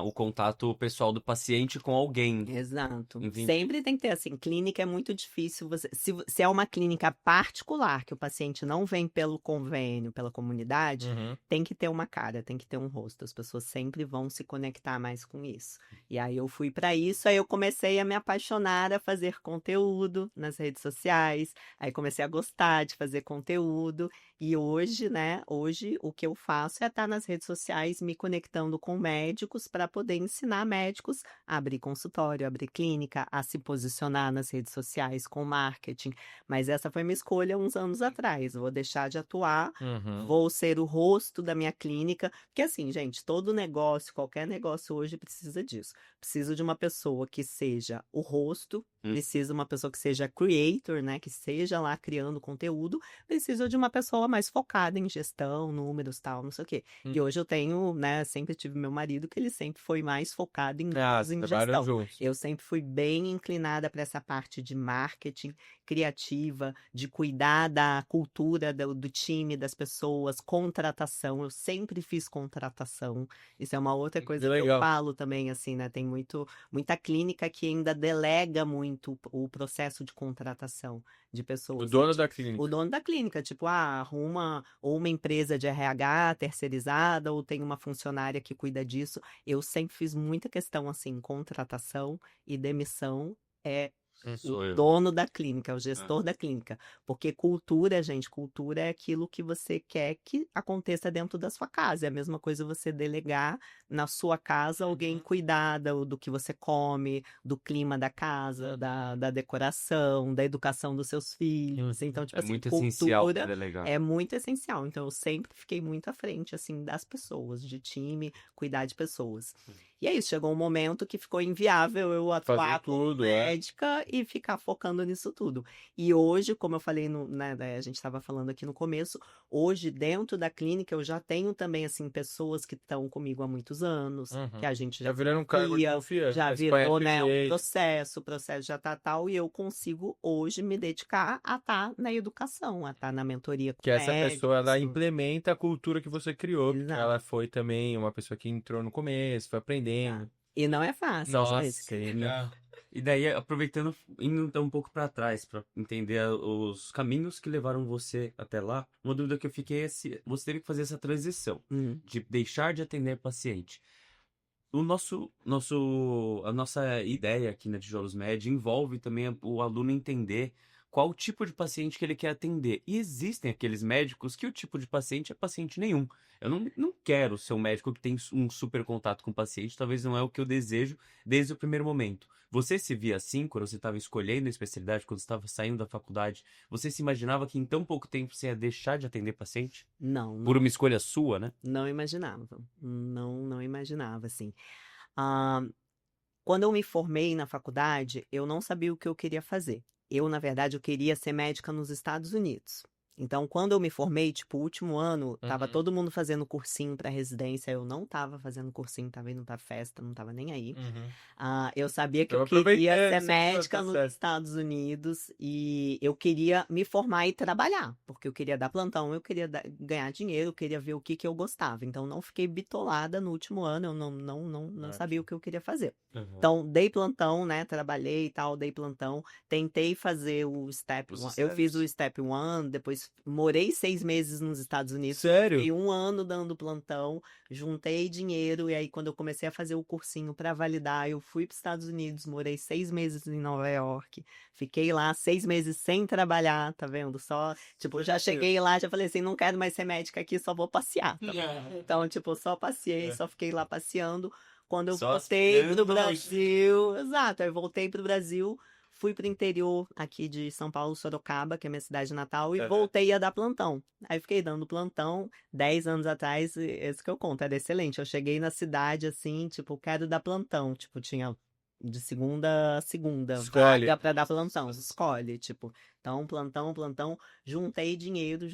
o contato pessoal do paciente com alguém. Exato. Enfim. Sempre tem que ter, assim, clínica é muito difícil você, se é uma clínica particular, que o paciente não vem pelo convênio, pela comunidade, Uhum. tem que ter uma cara, tem que ter um rosto. As pessoas sempre vão se conectar mais com isso. E aí eu fui para isso, aí eu comecei a me apaixonar a fazer conteúdo nas redes sociais, aí comecei a gostar de fazer conteúdo. E hoje, né, hoje o que eu faço é estar nas redes sociais me conectando com médicos para poder ensinar médicos a abrir consultório, abrir clínica, a se posicionar nas redes sociais com marketing. Mas essa foi minha escolha uns anos atrás. Vou deixar de atuar, Uhum. vou ser o rosto da minha clínica. Porque assim, gente, todo negócio, qualquer negócio hoje precisa disso. Precisa de uma pessoa que seja o rosto, precisa de uma pessoa que seja creator, né? Que seja lá criando conteúdo. Precisa de uma pessoa mais focada em gestão, números, tal, não sei o quê. E hoje eu tenho, né? Sempre tive meu marido que ele sempre foi mais focado em Ah, números, em trabalham gestão. juntos. Eu sempre fui bem inclinada para essa parte de marketing criativa, de cuidar da cultura do time, das pessoas, contratação. Eu sempre fiz contratação. Isso é uma outra coisa que eu legal. falo também, assim, né? Tem muita clínica que ainda delega muito o processo de contratação de O pessoas. dono da clínica. O dono da clínica, tipo, arruma ou uma empresa de RH terceirizada ou tem uma funcionária que cuida disso. Eu sempre fiz muita questão, assim, contratação e demissão é Sou o eu. dono da clínica, é o gestor da clínica. Porque cultura, gente, cultura é aquilo que você quer que aconteça dentro da sua casa. É a mesma coisa você delegar na sua casa alguém cuidar do que você come, do clima da casa, da decoração, da educação dos seus filhos. Então, tipo É assim, muito essencial cultura delegar. é muito essencial. Então, eu sempre fiquei muito à frente, assim, das pessoas, de time, cuidar de pessoas. E é isso, chegou um momento que ficou inviável eu Fazer atuar como tudo, é. médica e ficar focando nisso tudo. E hoje, como eu falei, né, a gente estava falando aqui no começo, hoje dentro da clínica eu já tenho também, assim, pessoas que estão comigo há muitos anos, que a gente Tá já virando um cargo de confia, confiança. já Mas virou, conhece né, o um jeito. processo, o processo já tá tal, e eu consigo hoje me dedicar a estar na educação, a estar na mentoria com Que essa pessoa, ela médicos. implementa a cultura que você criou. Porque Exato. ela foi também uma pessoa que entrou no começo, foi aprendendo. E não é fácil, Nossa, gente. E daí, aproveitando, indo então um pouco pra trás, pra entender os caminhos que levaram você até lá, uma dúvida que eu fiquei é se você teve que fazer essa transição de deixar de atender paciente. A nossa ideia aqui na Tijolos Med envolve também o aluno entender qual o tipo de paciente que ele quer atender. E existem aqueles médicos que o tipo de paciente é paciente nenhum. Eu não quero ser um médico que tem um super contato com o paciente, talvez não é o que eu desejo desde o primeiro momento. Você se via assim quando você estava escolhendo a especialidade, quando você estava saindo da faculdade? Você se imaginava que em tão pouco tempo você ia deixar de atender paciente? Não, Por uma escolha sua, né? não imaginava. Não imaginava, assim. Ah, quando eu me formei na faculdade, eu não sabia o que eu queria fazer. Eu, na verdade, eu queria ser médica nos Estados Unidos. Então, quando eu me formei, tipo, o último ano, tava todo mundo fazendo cursinho para residência, eu não tava fazendo cursinho, tava indo pra festa, não tava nem aí. Eu sabia que eu queria ser médica nos Estados Unidos e eu queria me formar e trabalhar, porque eu queria dar plantão, eu queria ganhar dinheiro, eu queria ver o que eu gostava. Então, não fiquei bitolada no último ano, eu não sabia o que eu queria fazer. Então, dei plantão, né? Trabalhei e tal, dei plantão. Tentei fazer o Step 1. Eu fiz o Step 1, depois morei 6 meses nos Estados Unidos. Sério? Fiquei 1 ano dando plantão, juntei dinheiro, e aí quando eu comecei a fazer o cursinho para validar, eu fui para os Estados Unidos, morei 6 meses em Nova York. Fiquei lá 6 meses sem trabalhar, tá vendo? Só, tipo, já cheguei lá, já falei assim, não quero mais ser médica aqui, só vou passear. Tá? Então, tipo, só passei, só fiquei lá passeando. Quando eu Só voltei aspirando pro Brasil, exato, eu voltei pro Brasil, fui pro interior aqui de São Paulo, Sorocaba, que é minha cidade natal, e Aham. voltei a dar plantão. Aí fiquei dando plantão, 10 anos atrás, esse que eu conto, era excelente. Eu cheguei na cidade assim, tipo, quero dar plantão. Tipo, tinha de segunda a segunda, Escolhe. vaga pra dar plantão, escolhe, tipo. Então, plantão, juntei dinheiro.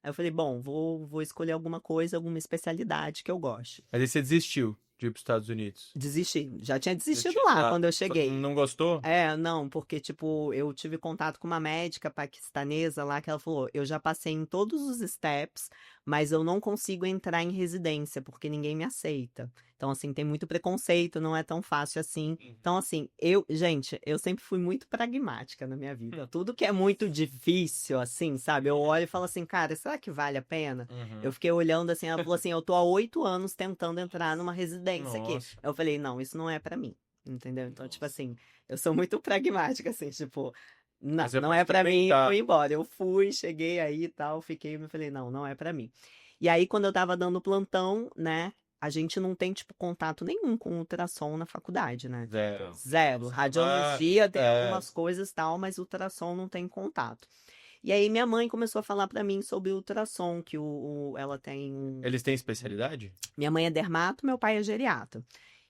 Aí eu falei, bom, vou escolher alguma coisa, alguma especialidade que eu goste. Mas aí você desistiu de ir pros Estados Unidos. Desisti, já tinha Já desistido tinha- lá ah, quando eu cheguei. Não gostou? Não, porque, tipo, eu tive contato com uma médica paquistanesa lá que ela falou: eu já passei em todos os steps, mas eu não consigo entrar em residência porque ninguém me aceita. Então, assim, tem muito preconceito, não é tão fácil assim. Então, assim, gente, eu sempre fui muito pragmática na minha vida. Tudo que é muito difícil, assim, sabe? Eu olho e falo assim, cara, será que vale a pena? Eu fiquei olhando assim, ela falou assim: eu tô há 8 anos tentando entrar numa residência aqui. Nossa. Eu falei, não, isso não é pra mim. Entendeu? Então, tipo assim, eu sou muito pragmática, assim, tipo, não, Mas é não pra é pra mim, experimentar. vou embora. Eu fui, cheguei aí e tal, fiquei, me falei, não, não é pra mim. E aí, quando eu tava dando plantão, né, a gente não tem, tipo, contato nenhum com ultrassom na faculdade, né? Zero. Zero. Radiologia tem é. algumas coisas e tal, mas ultrassom não tem contato. E aí, minha mãe começou a falar pra mim sobre ultrassom, que ela tem um. Eles têm especialidade? Minha mãe é dermato, meu pai é geriatra.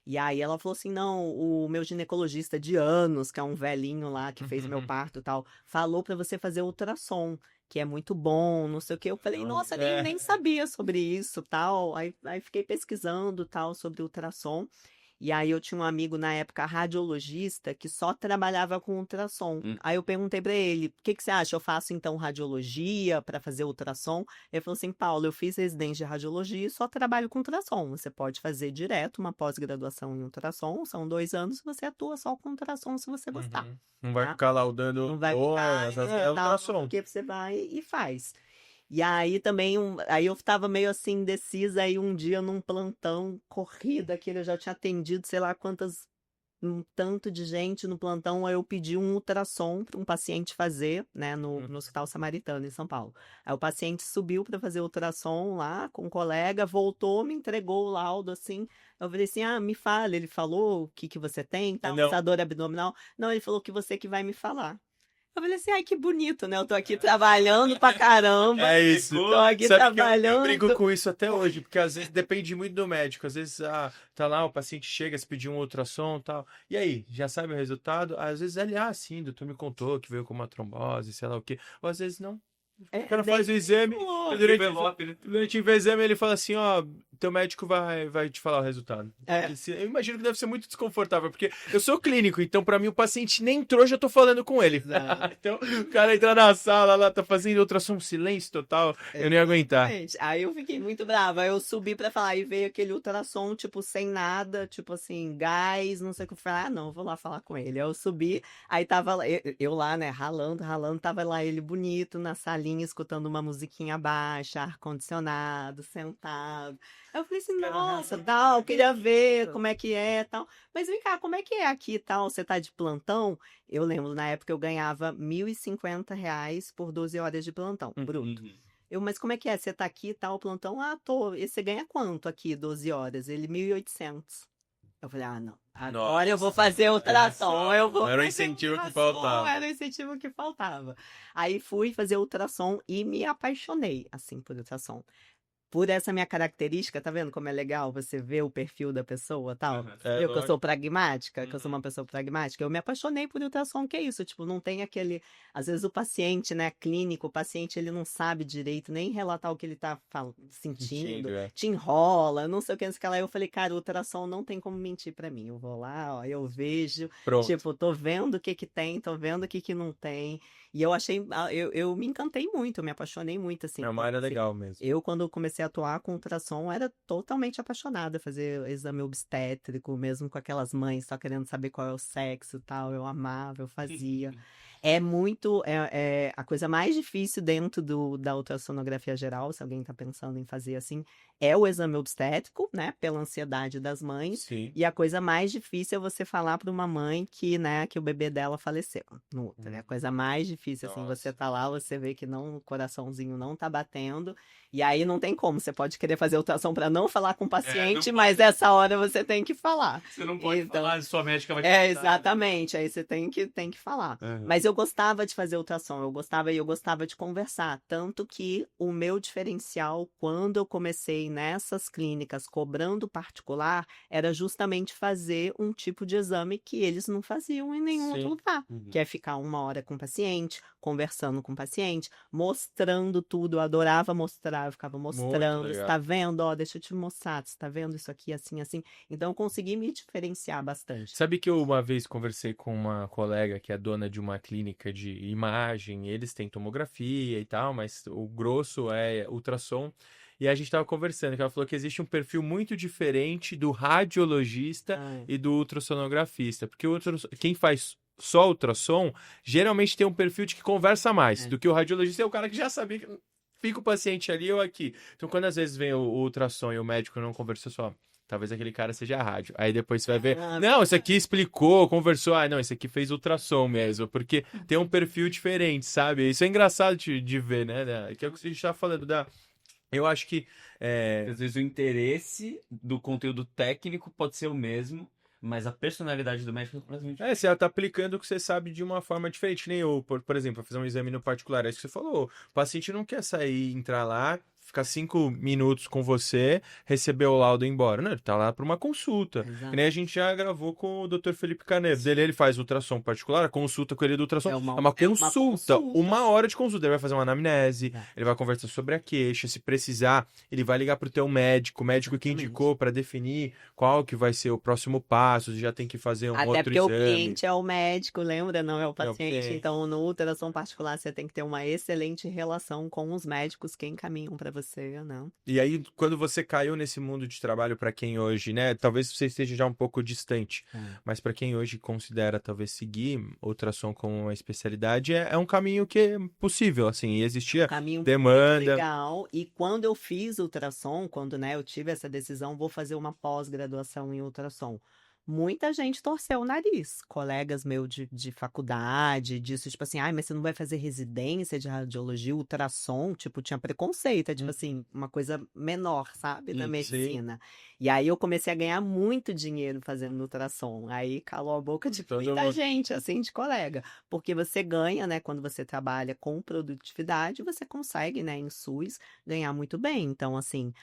E aí ela falou assim: não, o meu ginecologista de anos, que é um velhinho lá que fez meu parto e tal, falou pra você fazer ultrassom, que é muito bom, não sei o quê. Eu falei, nossa, nem sabia sobre isso tal. Aí fiquei pesquisando tal sobre ultrassom. E aí eu tinha um amigo na época, radiologista, que só trabalhava com ultrassom. Aí eu perguntei pra ele, o que você acha? Eu faço então radiologia pra fazer ultrassom? Ele falou assim, Paulo, eu fiz residência de radiologia e só trabalho com ultrassom. Você pode fazer direto uma pós-graduação em ultrassom, são 2 anos, você atua só com ultrassom se você gostar. Não vai Tá? ficar laudando. Não vai "Oh, ficar, essas tal, ultrassom." porque você vai e faz. E aí também, aí eu tava meio assim indecisa, aí um dia num plantão corrida, que eu já tinha atendido, sei lá um tanto de gente no plantão, aí eu pedi um ultrassom para um paciente fazer, né, no Hospital Samaritano, em São Paulo. Aí o paciente subiu para fazer ultrassom lá com um colega, voltou, me entregou o laudo, assim. Eu falei assim, me fala. Ele falou o que você tem, tá? Não. Essa dor abdominal. Não, ele falou que você que vai me falar. Eu falei assim, ai, que bonito, né? Eu tô aqui trabalhando pra caramba. É isso. Tô aqui Sabe que eu trabalhando. brigo com isso até hoje, porque às vezes depende muito do médico. Às vezes, tá lá, o paciente chega, se pedir um ultrassom e tal. E aí, já sabe o resultado? Às vezes ele, sim, o doutor me contou que veio com uma trombose, sei lá o quê. Ou às vezes não. O cara faz o exame, durante o exame ele fala assim, teu médico vai te falar o resultado. Eu imagino que deve ser muito desconfortável, porque eu sou clínico, então pra mim o paciente nem entrou, já tô falando com ele. Então o cara entra na sala lá, tá fazendo ultrassom, silêncio total, eu não ia aguentar. Aí eu fiquei muito brava, aí eu subi pra falar, e veio aquele ultrassom, tipo, sem nada, tipo assim, gás, não sei o que. Eu falei, não, vou lá falar com ele. Aí eu subi, aí tava lá, eu lá, né, ralando, tava lá ele bonito na salinha, escutando uma musiquinha baixa, ar-condicionado, sentado. Aí eu falei assim, nossa, tal, queria ver como é que é, tal. Mas vem cá, como é que é aqui, tal? Você tá de plantão? Eu lembro, na época eu ganhava R$ 1.050 por 12 horas de plantão, bruto. Mas como é que é? Você tá aqui, tal, plantão? Tô. E você ganha quanto aqui, 12 horas? Ele, 1.800. Eu falei, não. Agora eu vou fazer ultrassom. Era o incentivo que faltava. Era o incentivo que faltava. Aí fui fazer ultrassom e me apaixonei, assim, por ultrassom. Por essa minha característica, tá vendo como é legal você ver o perfil da pessoa, tal? Que eu sou pragmática, que eu sou uma pessoa pragmática. Eu me apaixonei por ultrassom, que é isso, tipo, não tem aquele... Às vezes o paciente, né, clínico, o paciente, ele não sabe direito nem relatar o que ele tá sentindo, te enrola, não sei o que, não sei o que lá. Eu falei, cara, o ultrassom não tem como mentir pra mim. Eu vou lá, eu vejo, tipo, tô vendo o que tem, tô vendo o que não tem. E eu achei, eu me encantei muito, eu me apaixonei muito, assim. É uma área legal mesmo. Eu, quando comecei a atuar com ultrassom, era totalmente apaixonada, fazer exame obstétrico, mesmo com aquelas mães só querendo saber qual é o sexo e tal, eu amava, eu fazia. É muito, a coisa mais difícil dentro da ultrassonografia geral, se alguém tá pensando em fazer assim, é o exame obstétrico, né, pela ansiedade das mães. Sim. E a coisa mais difícil é você falar para uma mãe que, né, que o bebê dela faleceu. É a coisa mais difícil, assim, você tá lá, você vê que não, o coraçãozinho não tá batendo, E aí não tem como, você pode querer fazer ultrassom para não falar com o paciente, não mas essa hora você tem que falar. Você não pode Então, falar, sua médica vai te É, contar, né? exatamente. Aí você tem que falar. Aham. Mas eu gostava de fazer ultrassom, eu gostava de conversar. Tanto que o meu diferencial, quando eu comecei nessas clínicas cobrando particular, era justamente fazer um tipo de exame que eles não faziam em nenhum outro Sim. lugar. Uhum. Que é ficar 1 hora com o paciente, conversando com o paciente, mostrando tudo. Eu adorava mostrar, eu ficava mostrando. Você legal. tá vendo? Ó, deixa eu te mostrar. Você tá vendo isso aqui, assim, assim. Então, eu consegui me diferenciar bastante. Sabe que eu uma vez conversei com uma colega que é dona de uma clínica de imagem, eles têm tomografia e tal, mas o grosso é ultrassom. E a gente estava conversando, que ela falou que existe um perfil muito diferente do radiologista Ah, e do ultrassonografista, porque quem faz só ultrassom geralmente tem um perfil de que conversa mais, É. do que o radiologista é o cara que já sabia que fica o paciente ali ou aqui. Então, quando às vezes vem o ultrassom e o médico não conversou só, talvez aquele cara seja rádio. Aí depois você vai ver, Ah, não, esse aqui explicou, conversou. Ah, não, esse aqui fez ultrassom mesmo, porque tem um perfil diferente, sabe? Isso é engraçado de ver, né? Que é o que a gente tá falando da. Eu acho que. Às vezes o interesse do conteúdo técnico pode ser o mesmo, mas a personalidade do médico é completamente Você tá aplicando o que você sabe de uma forma diferente. Nem eu, por exemplo, fazer um exame no particular. É isso que você falou. O paciente não quer sair, entrar lá, ficar 5 minutos com você, receber o laudo e ir embora. Não, ele tá lá para uma consulta. Exato. Que nem a gente já gravou com o Dr. Felipe Caneiro. Ele faz ultrassom particular, a consulta com ele do ultrassom. É É uma- uma é uma consulta, consulta. 1 hora de consulta. Ele vai fazer uma anamnese, É. ele vai conversar sobre a queixa. Se precisar, ele vai ligar pro teu médico, o médico que Exatamente. indicou para definir qual que vai ser o próximo passo, se já tem que fazer um Até outro porque o exame. cliente é o médico, lembra? Não é o paciente. cliente. Então, no ultrassom particular, você tem que ter uma excelente relação com os médicos que encaminham para você, né? E aí, quando você caiu nesse mundo de trabalho, para quem hoje, né? Talvez você esteja já um pouco distante, mas para quem hoje considera talvez seguir ultrassom como uma especialidade, é um caminho que é possível, assim, e existia Caminho muito demanda. legal. E quando eu fiz ultrassom, quando, né, eu tive essa decisão, vou fazer uma pós-graduação em ultrassom. Muita gente torceu o nariz, colegas meus de faculdade, disso, tipo assim, ai, mas você não vai fazer residência de radiologia, ultrassom? Tipo, tinha preconceito, é tipo assim, uma coisa menor, sabe, da Sim. medicina. E aí eu comecei a ganhar muito dinheiro fazendo ultrassom. Aí calou a boca de Todo muita mundo. gente, assim, de colega. Porque você ganha, né, quando você trabalha com produtividade, você consegue, né, em SUS, ganhar muito bem. Então, assim,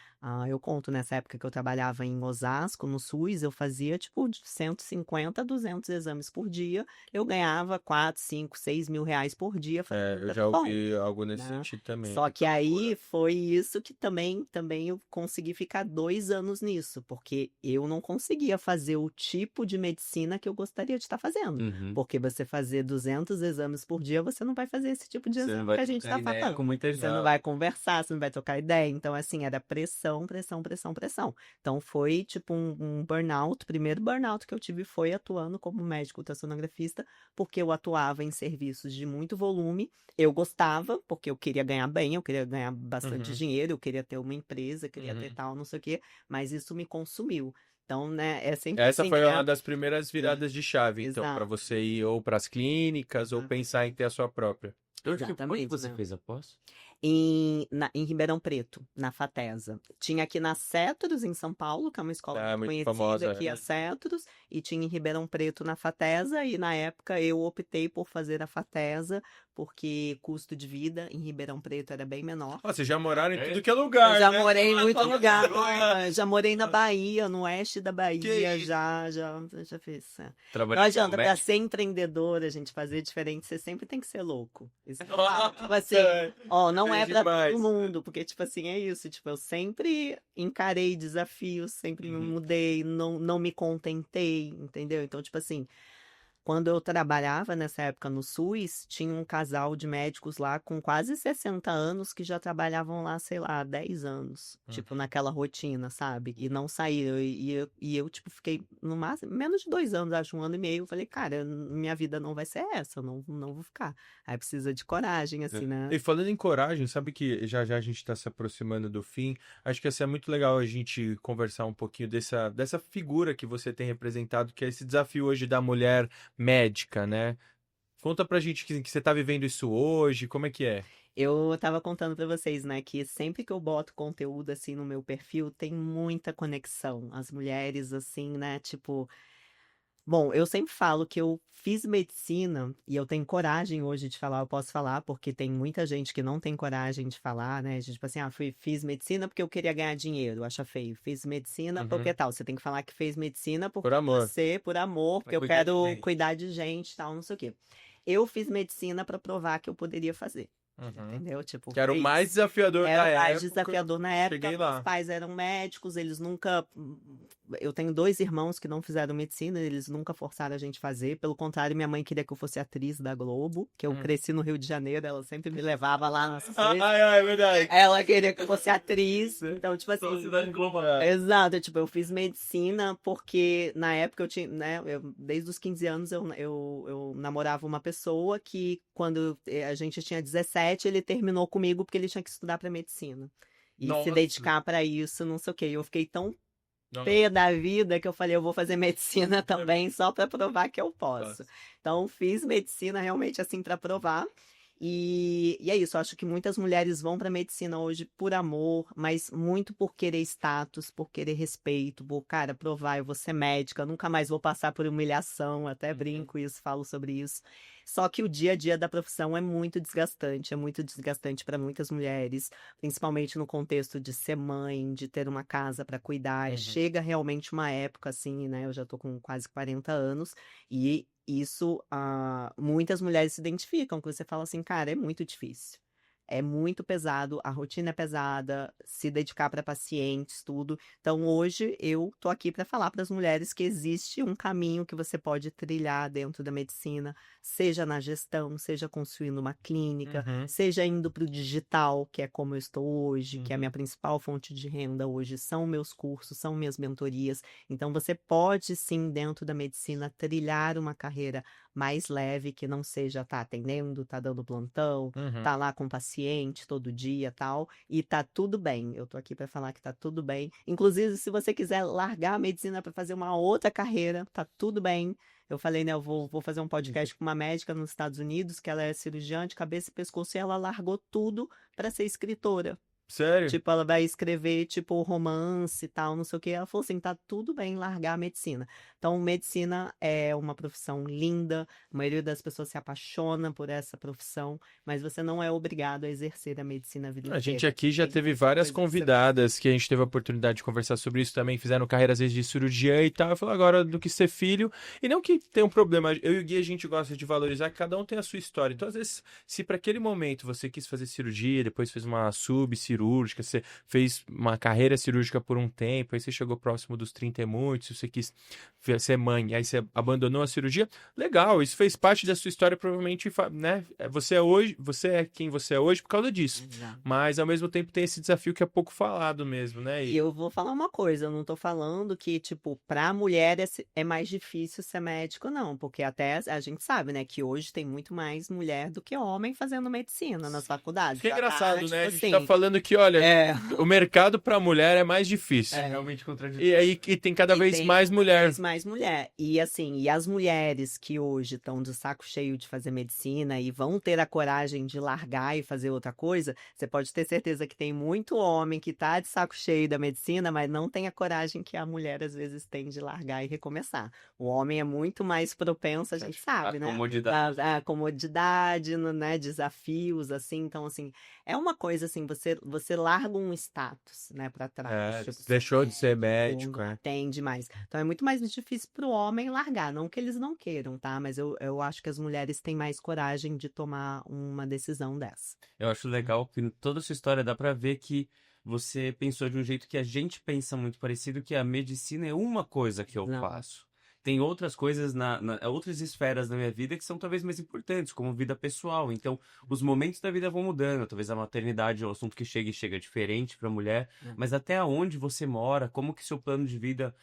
eu conto nessa época que eu trabalhava em Osasco, no SUS, eu fazia tipo de 150 a 200 exames por dia. Eu ganhava 4, 5, 6 mil reais por dia fazendo Eu já ultrassom, ouvi algo nesse né? sentido também. Só que aí foi isso que também eu consegui ficar 2 anos nisso, porque eu não conseguia fazer o tipo de medicina que eu gostaria de estar fazendo. Uhum. Porque você fazer 200 exames por dia, você não vai fazer esse tipo de Você não exame vai que a gente trocar está ideia falando. com muita Você gente. não vai conversar, você não vai trocar ideia. Então, assim, era pressão, pressão, pressão, pressão. Então, foi tipo um burnout. O primeiro burnout que eu tive foi atuando como médico ultrassonografista, porque eu atuava em serviços de muito volume. Eu gostava, porque eu queria ganhar bem, eu queria ganhar bastante Uhum. dinheiro, eu queria ter uma empresa, queria ter Uhum. tal, não sei o quê, mas isso me consumiu. Então, né, é sempre Essa assim, foi né? uma das primeiras viradas de chave, então, para Exato. você ir ou para as clínicas ou Exato. pensar em ter a sua própria. Onde Exatamente, você né? fez a pós? Em Ribeirão Preto, na FATESA. Tinha aqui na Cétros, em São Paulo, que é uma escola Muito conhecida famosa. aqui, a Cétros, e tinha em Ribeirão Preto, na FATESA, e na época eu optei por fazer a FATESA, porque custo de vida em Ribeirão Preto era bem menor. Vocês já moraram em É? tudo que é lugar, Eu já né? morei em muito lugar, Agora. já morei na Bahia, no oeste da Bahia, isso? já fiz. Não Trabalhei adianta, como pra médico? ser empreendedora, gente, fazer diferente, você sempre tem que ser louco. Isso, tipo assim, É. ó, não é pra demais. todo mundo, porque, tipo assim, é isso, tipo, eu sempre encarei desafios, sempre me Uhum. mudei, não me contentei, entendeu? Então, tipo assim, quando eu trabalhava nessa época no SUS, tinha um casal de médicos lá com quase 60 anos que já trabalhavam lá, sei lá, há 10 anos. Tipo, naquela rotina, sabe? E não saíram. E eu, tipo, fiquei no máximo, menos de 2 anos, acho, 1 ano e meio. Eu falei, cara, minha vida não vai ser essa, eu não vou ficar. Aí precisa de coragem, assim, né? E falando em coragem, sabe que já já a gente está se aproximando do fim. Acho que ia ser muito legal a gente conversar um pouquinho dessa figura que você tem representado, que é esse desafio hoje da mulher médica, né? Conta pra gente que você tá vivendo isso hoje, como é que é? Eu tava contando pra vocês, né, que sempre que eu boto conteúdo assim no meu perfil, tem muita conexão. As mulheres, assim, né, tipo. Bom, eu sempre falo que eu fiz medicina e eu tenho coragem hoje de falar, eu posso falar, porque tem muita gente que não tem coragem de falar, né? Tipo assim, fiz medicina porque eu queria ganhar dinheiro, acha feio. Fiz medicina porque Uhum. tal. Você tem que falar que fez medicina Por porque amor. você, por amor, porque eu cuidar de quero gente. cuidar de gente, tal, não sei o quê. Eu fiz medicina pra provar que eu poderia fazer. Uhum. Entendeu? Tipo, Que era o foi mais isso. desafiador da Era mais época. desafiador na época. Cheguei Meus lá. pais eram médicos, eles nunca. Eu tenho 2 irmãos que não fizeram medicina, eles nunca forçaram a gente a fazer. Pelo contrário, minha mãe queria que eu fosse atriz da Globo, que eu cresci no Rio de Janeiro, ela sempre me levava lá nas coisas. É verdade. Ela queria que eu fosse atriz. Então, tipo assim. Cidade Globo. Exato, tipo, eu fiz medicina porque na época eu tinha, né, desde os 15 anos eu namorava uma pessoa que quando a gente tinha 17, ele terminou comigo porque ele tinha que estudar pra medicina. E se Nossa. dedicar pra isso, não sei o quê. Eu fiquei tão Não. pé da vida que eu falei, eu vou fazer medicina também só pra provar que eu posso. Então, fiz medicina realmente assim pra provar. E é isso, eu acho que muitas mulheres vão para medicina hoje por amor, mas muito por querer status, por querer respeito, por, cara, provar, eu vou ser médica, nunca mais vou passar por humilhação, até brinco isso, falo sobre isso. Só que o dia a dia da profissão é muito desgastante para muitas mulheres, principalmente no contexto de ser mãe, de ter uma casa para cuidar. Chega realmente uma época assim, né? Eu já tô com quase 40 anos e isso, muitas mulheres se identificam, que você fala assim, cara, é muito difícil. É muito pesado, a rotina é pesada, se dedicar para pacientes, tudo. Então, hoje eu tô aqui para falar para as mulheres que existe um caminho que você pode trilhar dentro da medicina, seja na gestão, seja construindo uma clínica, seja indo para o digital, que é como eu estou hoje, que é a minha principal fonte de renda hoje, são meus cursos, são minhas mentorias. Então, você pode sim, dentro da medicina, trilhar uma carreira mais leve, que não seja tá atendendo, tá dando plantão, tá lá com o paciente todo dia, tal, e tá tudo bem. Eu tô aqui para falar que tá tudo bem. Inclusive, se você quiser largar a medicina para fazer uma outra carreira, tá tudo bem. Eu falei, né, eu vou fazer um podcast com uma médica nos Estados Unidos, que ela é cirurgiã de cabeça e pescoço, e ela largou tudo para ser escritora. Sério? Tipo, ela vai escrever, tipo, romance e tal, não sei o quê. Ela falou assim, tá tudo bem largar a medicina. Então, medicina é uma profissão linda, a maioria das pessoas se apaixona por essa profissão, mas você não é obrigado a exercer a medicina a vida A gente inteira. aqui já Tem teve muita várias coisa que você convidadas que a gente teve a oportunidade de conversar sobre isso também, fizeram carreira às vezes de cirurgiã e tal. Eu falo agora do que ser filho. E não que tenha um problema, eu e o Gui a gente gosta de valorizar que cada um tem a sua história. Então, às vezes, se para aquele momento você quis fazer cirurgia, depois fez uma subcirúrgica, você fez uma carreira cirúrgica por um tempo, aí você chegou próximo dos 30 e muitos, se você quis ser mãe, aí você abandonou a cirurgia, legal, isso fez parte da sua história, provavelmente, né? Você é quem você é hoje por causa disso. Exato. Mas ao mesmo tempo tem esse desafio que é pouco falado mesmo, né? E eu vou falar uma coisa, eu não tô falando que, tipo, pra mulher é mais difícil ser médico, não, porque até a gente sabe, né, que hoje tem muito mais mulher do que homem fazendo medicina nas faculdades. Que é Já tá, engraçado, tipo né? A gente assim, tá falando que, olha, o mercado pra mulher é mais difícil. É realmente contraditório. E aí que tem cada E vez tem mais cada mulher. vez mais mulher. E assim, e as mulheres que hoje estão de saco cheio de fazer medicina e vão ter a coragem de largar e fazer outra coisa, você pode ter certeza que tem muito homem que tá de saco cheio da medicina, mas não tem a coragem que a mulher às vezes tem de largar e recomeçar. O homem é muito mais propenso, a gente sabe, A né? comodidade. A comodidade, né? Desafios, assim. Então, assim, é uma coisa assim, você larga um status, né, pra trás. Tipo, Deixou de ser não médico, atende mais. Então é muito mais difícil pro homem largar. Não que eles não queiram, tá? Mas eu acho que as mulheres têm mais coragem de tomar uma decisão dessa. Eu acho legal que toda a sua história dá pra ver que você pensou de um jeito que a gente pensa muito parecido, que a medicina é uma coisa que eu Não. faço. Tem outras coisas, outras esferas da minha vida que são talvez mais importantes, como vida pessoal. Então, os momentos da vida vão mudando. Talvez a maternidade é um assunto que chega diferente pra mulher. Mas até onde você mora, como que seu plano de vida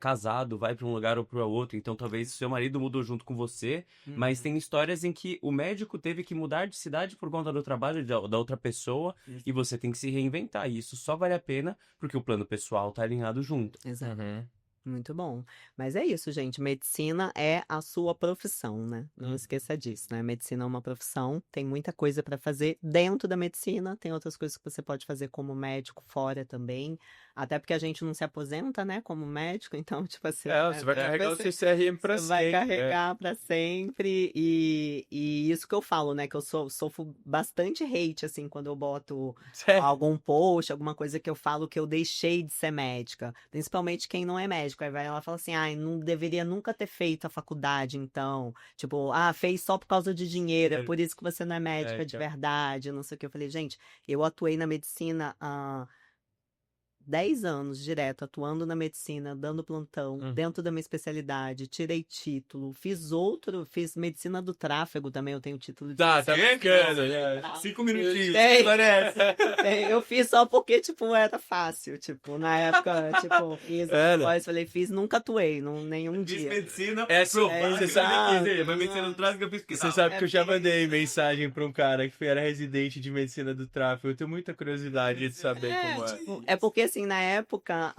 casado vai pra um lugar ou para outro. Então, talvez seu marido mudou junto com você. Mas tem histórias em que o médico teve que mudar de cidade por conta do trabalho da outra pessoa. E você tem que se reinventar. E isso só vale a pena porque o plano pessoal tá alinhado junto. Exato. Muito bom. Mas é isso, gente. Medicina é a sua profissão, né? Não esqueça disso, né? Medicina é uma profissão, tem muita coisa para fazer dentro da medicina, tem outras coisas que você pode fazer como médico fora também. Até porque a gente não se aposenta, né, como médico, então, tipo assim, Você vai carregar o seu CRM pra você vai sempre. carregar para sempre. E isso que eu falo, né? Que eu sofro bastante hate, assim, quando eu boto Sério. algum post, alguma coisa que eu falo que eu deixei de ser médica. Principalmente quem não é médico. Aí vai ela fala assim, ai, não deveria nunca ter feito a faculdade, então. Tipo, fez só por causa de dinheiro, é por isso que você não é médica de verdade, não sei o que. Eu falei, gente, eu atuei na medicina há 10 anos direto atuando na medicina, dando plantão, dentro da minha especialidade, tirei título, fiz medicina do tráfego também, eu tenho título de Tá brincando, né? 5 minutinhos. Eu fiz só porque, tipo, era fácil, tipo, na época, tipo, fiz, nunca atuei, nenhum Fiz dia. medicina, Você sabe mas medicina do tráfico eu fiz que Você sabe que eu já mandei mensagem pra um cara que era residente de medicina do tráfego. Eu tenho muita curiosidade de saber como é. Tipo, é porque, assim, na época,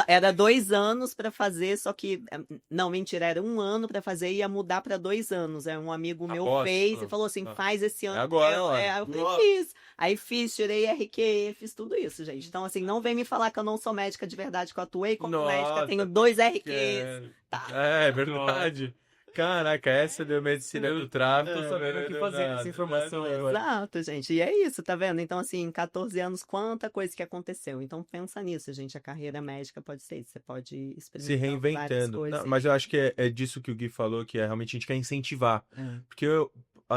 era 2 anos pra fazer, só que, não, mentira, era 1 ano pra fazer e ia mudar pra 2 anos. Aí um amigo meu fez e falou assim, faz esse ano. Agora, eu falei, fiz. Aí tirei RQE, fiz tudo isso, gente. Então, assim, não vem me falar que eu não sou médica de verdade, que eu atuei como médica, tenho 2 RQEs. Tá. É verdade. Caraca, essa deu medicina do tráfico. Tô sabendo o que fazer com essa informação agora. Exato, gente. E é isso, tá vendo? Então, assim, em 14 anos, quanta coisa que aconteceu. Então, pensa nisso, gente. A carreira médica pode ser isso. Você pode experimentar Se várias reinventando. coisas. Não, mas eu acho que é disso que o Gui falou, que realmente a gente quer incentivar. Porque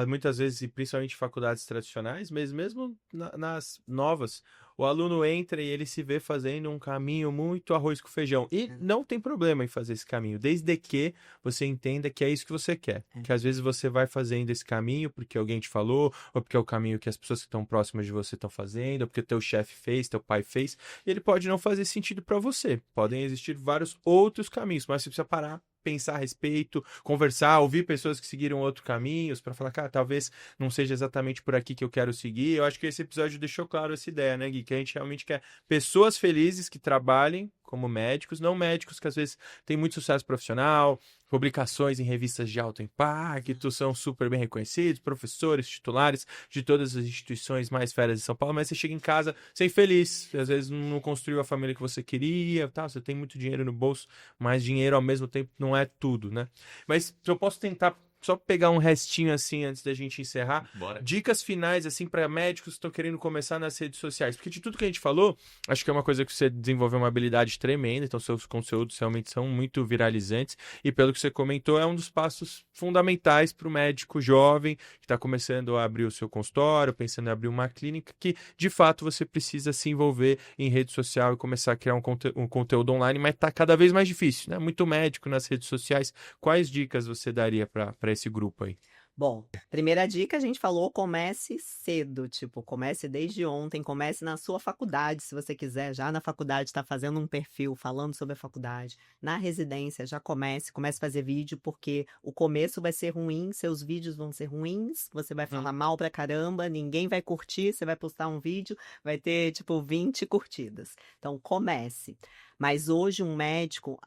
muitas vezes, e principalmente em faculdades tradicionais, mas mesmo nas novas, o aluno entra e ele se vê fazendo um caminho muito arroz com feijão. E não tem problema em fazer esse caminho, desde que você entenda que é isso que você quer. Que às vezes você vai fazendo esse caminho porque alguém te falou, ou porque é o caminho que as pessoas que estão próximas de você estão fazendo, ou porque teu chefe fez, teu pai fez, e ele pode não fazer sentido para você. Podem existir vários outros caminhos, mas você precisa parar, pensar a respeito, conversar, ouvir pessoas que seguiram outros caminhos para falar, cara, talvez não seja exatamente por aqui que eu quero seguir. Eu acho que esse episódio deixou claro essa ideia, né, Gui? Que a gente realmente quer pessoas felizes que trabalhem como médicos, não médicos que às vezes têm muito sucesso profissional, publicações em revistas de alto impacto, são super bem reconhecidos, professores, titulares de todas as instituições mais férias de São Paulo, mas você chega em casa sem feliz, às vezes não construiu a família que você queria, tá? Você tem muito dinheiro no bolso, mas dinheiro ao mesmo tempo não é tudo, né? Mas eu posso tentar só pegar um restinho assim antes da gente encerrar. Bora. Dicas finais assim para médicos que estão querendo começar nas redes sociais. Porque de tudo que a gente falou, acho que é uma coisa que você desenvolveu uma habilidade tremenda, então seus conteúdos realmente são muito viralizantes e pelo que você comentou, é um dos passos fundamentais para o médico jovem que está começando a abrir o seu consultório, pensando em abrir uma clínica, que de fato você precisa se envolver em rede social e começar a criar um conteúdo online, mas está cada vez mais difícil, né? Muito médico nas redes sociais. Quais dicas você daria para esse grupo aí? Bom, primeira dica, a gente falou, comece cedo, tipo, comece desde ontem, comece na sua faculdade, se você quiser, já na faculdade está fazendo um perfil falando sobre a faculdade, na residência já comece a fazer vídeo, porque o começo vai ser ruim, seus vídeos vão ser ruins, você vai falar mal pra caramba, ninguém vai curtir, você vai postar um vídeo, vai ter, tipo, 20 curtidas. Então, comece. Mas hoje um médico,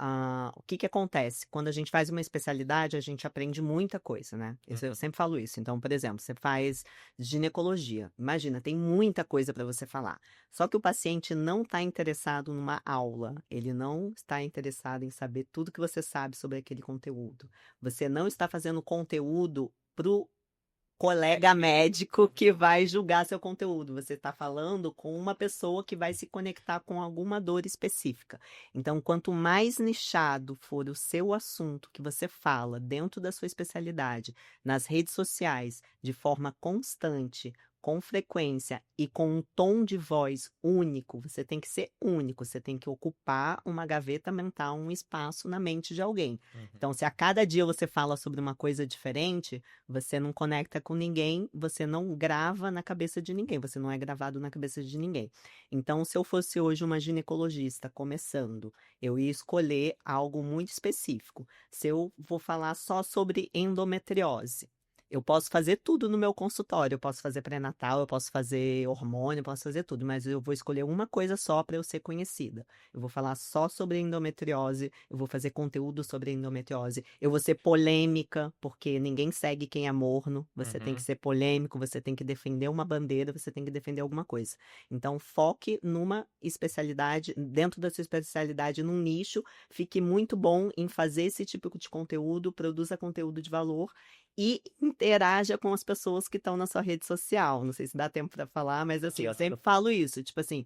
o que acontece? Quando a gente faz uma especialidade, a gente aprende muita coisa, né? Eu sempre falo isso. Então, por exemplo, você faz ginecologia. Imagina, tem muita coisa para você falar. Só que o paciente não está interessado numa aula. Ele não está interessado em saber tudo que você sabe sobre aquele conteúdo. Você não está fazendo conteúdo pro colega médico que vai julgar seu conteúdo. Você está falando com uma pessoa que vai se conectar com alguma dor específica. Então, quanto mais nichado for o seu assunto que você fala dentro da sua especialidade, nas redes sociais, de forma constante, com frequência e com um tom de voz único, você tem que ser único, você tem que ocupar uma gaveta mental, um espaço na mente de alguém. Então, se a cada dia você fala sobre uma coisa diferente, você não conecta com ninguém, você não grava na cabeça de ninguém, você não é gravado na cabeça de ninguém. Então, se eu fosse hoje uma ginecologista começando, eu ia escolher algo muito específico. Se eu vou falar só sobre endometriose, Eu posso fazer tudo no meu consultório. Eu posso fazer pré-natal, eu posso fazer hormônio, eu posso fazer tudo, mas eu vou escolher uma coisa só para eu ser conhecida. Eu vou falar só sobre endometriose, eu vou fazer conteúdo sobre endometriose, eu vou ser polêmica, porque ninguém segue quem é morno. Você tem que ser polêmico, você tem que defender uma bandeira, você tem que defender alguma coisa. Então, foque numa especialidade, dentro da sua especialidade, num nicho, fique muito bom em fazer esse tipo de conteúdo, produza conteúdo de valor e interaja com as pessoas que estão na sua rede social. Não sei se dá tempo para falar, mas assim, eu sempre falo isso, tipo assim,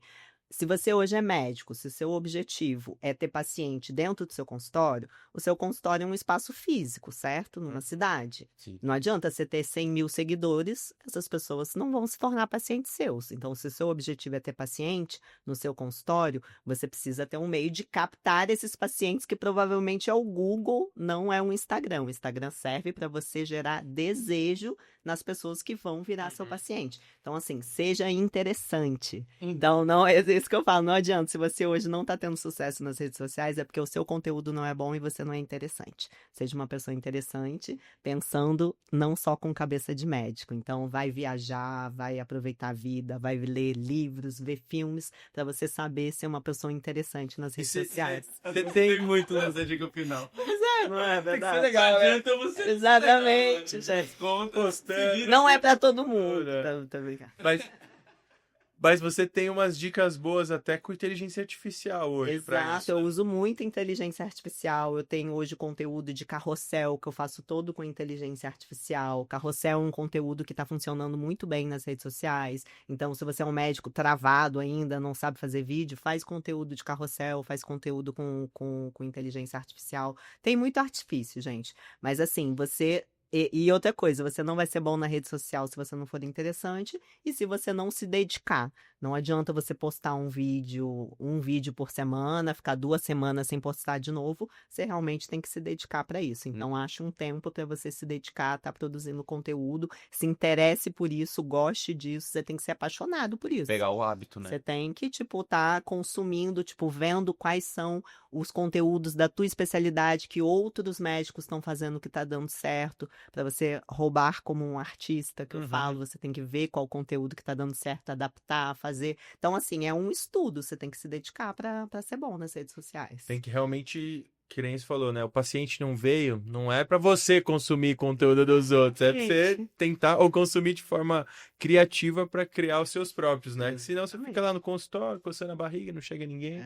se você hoje é médico, se o seu objetivo é ter paciente dentro do seu consultório, o seu consultório é um espaço físico, certo? Numa cidade. Sim. Não adianta você ter 100 mil seguidores, essas pessoas não vão se tornar pacientes seus. Então, se o seu objetivo é ter paciente no seu consultório, você precisa ter um meio de captar esses pacientes que provavelmente é o Google, não é um Instagram. O Instagram serve para você gerar desejo nas pessoas que vão virar seu paciente. Então, assim, seja interessante. Então, não é isso que eu falo. Não adianta. Se você hoje não está tendo sucesso nas redes sociais, é porque o seu conteúdo não é bom e você não é interessante. Seja uma pessoa interessante, pensando não só com cabeça de médico. Então, vai viajar, vai aproveitar a vida, vai ler livros, ver filmes, para você saber ser uma pessoa interessante nas redes sociais. Você tem muito nessa dica final. Pois é, não é Tem que ser verdade? legal, né? Adianta você. Exatamente, gente. Postando. Não é para todo mundo. Né? Tá brincando. Mas você tem umas dicas boas até com inteligência artificial hoje pra Exato, isso. eu uso muito inteligência artificial. Eu tenho hoje conteúdo de carrossel, que eu faço todo com inteligência artificial. Carrossel é um conteúdo que está funcionando muito bem nas redes sociais. Então, se você é um médico travado ainda, não sabe fazer vídeo, faz conteúdo de carrossel, faz conteúdo com inteligência artificial. Tem muito artifício, gente. Mas assim, você. E outra coisa, você não vai ser bom na rede social se você não for interessante e se você não se dedicar. Não adianta você postar um vídeo por semana, ficar 2 semanas sem postar de novo. Você realmente tem que se dedicar para isso. Então, ache um tempo para você se dedicar, tá produzindo conteúdo, se interesse por isso, goste disso. Você tem que ser apaixonado por isso. Pegar o hábito, né? Você tem que, tipo, tá consumindo, tipo, vendo quais são os conteúdos da tua especialidade que outros médicos estão fazendo que tá dando certo, para você roubar como um artista, que eu falo, você tem que ver qual conteúdo que tá dando certo, adaptar, fazer. Então, assim, é um estudo, você tem que se dedicar para ser bom nas redes sociais. Tem que realmente, que nem você falou, né? O paciente não veio, não é pra você consumir conteúdo dos outros, é pra você tentar ou consumir de forma criativa pra criar os seus próprios, né? Senão você fica lá no consultório, coçando a barriga, não chega ninguém.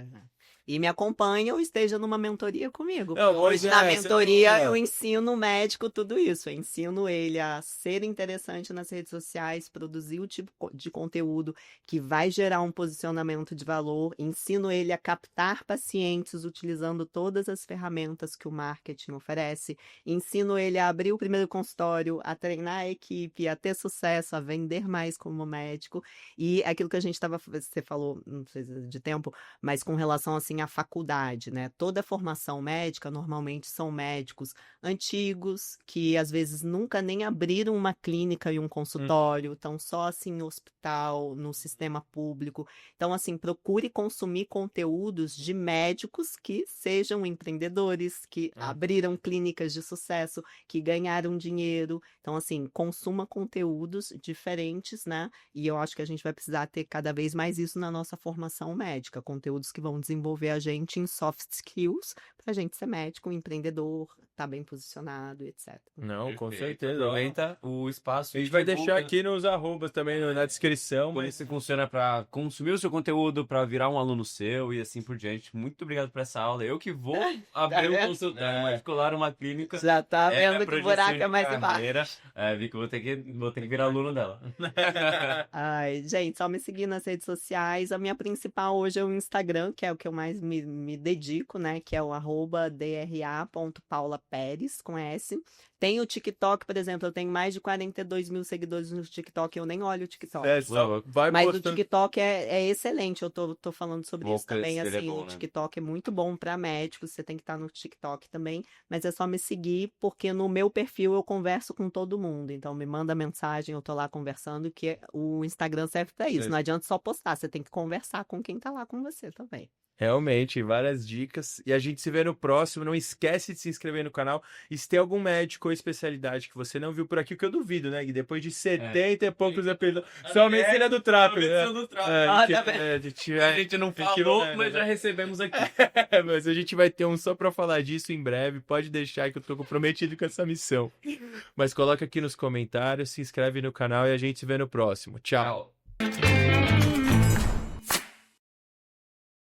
E me acompanha ou esteja numa mentoria comigo. Não, Hoje, pois é, na você mentoria, não- eu ensino o médico tudo isso. Eu ensino ele a ser interessante nas redes sociais, produzir o tipo de conteúdo que vai gerar um posicionamento de valor. Ensino ele a captar pacientes utilizando todas as ferramentas que o marketing oferece. Ensino ele a abrir o primeiro consultório, a treinar a equipe, a ter sucesso, a vender mais como médico. E aquilo que a gente estava, você falou, não sei se é de tempo, mas com relação assim à faculdade, né? Toda a formação médica normalmente são médicos antigos que às vezes nunca nem abriram uma clínica e um consultório, estão só assim no hospital, no sistema público. Então assim, procure consumir conteúdos de médicos que sejam empreendedores, que abriram clínicas de sucesso, que ganharam dinheiro. Então assim, consuma conteúdos diferentes, né? E eu acho que a gente vai precisar ter cada vez mais isso na nossa formação médica, conteúdos que vão desenvolver a gente em soft skills, pra gente ser médico, empreendedor, tá bem posicionado, etc. Não, com Perfeito. certeza. Aproveita o espaço. A gente de vai divulga. deixar aqui nos arrobas também na descrição, Como mas isso funciona para consumir o seu conteúdo, para virar um aluno seu e assim por diante. Muito obrigado por essa aula. Eu que vou abrir um vendo? consultório, particular, uma clínica. Já tá É vendo que o projeção buraco de é mais carreira. embaixo. Vi que vou ter que virar aluno dela. Ai, gente, só me seguir nas redes sociais. A minha principal hoje é o Instagram, que é o que eu mais me dedico, né? Que é o @dra.paulaperes, com S. Tem o TikTok, por exemplo, eu tenho mais de 42 mil seguidores no TikTok, eu nem olho o TikTok. só vai Mas o postando. TikTok é excelente, eu tô falando sobre Vou isso também, crescer, ele é assim, bom, o né? TikTok é muito bom para médicos, você tem que estar no TikTok também, mas é só me seguir, porque no meu perfil eu converso com todo mundo, então me manda mensagem, eu tô lá conversando, que o Instagram serve para isso, não adianta só postar, você tem que conversar com quem tá lá com você também. Realmente, várias dicas. E a gente se vê no próximo. Não esquece de se inscrever no canal. E se tem algum médico ou especialidade que você não viu por aqui, o que eu duvido, né? Que depois de 70 e poucos episódios. Só a medicina do trapo, né? A gente não falou, mas já recebemos aqui. Mas a gente vai ter um só pra falar disso em breve. Pode deixar que eu tô comprometido com essa missão. Mas coloca aqui nos comentários, se inscreve no canal e a gente se vê no próximo. Tchau. Tchau.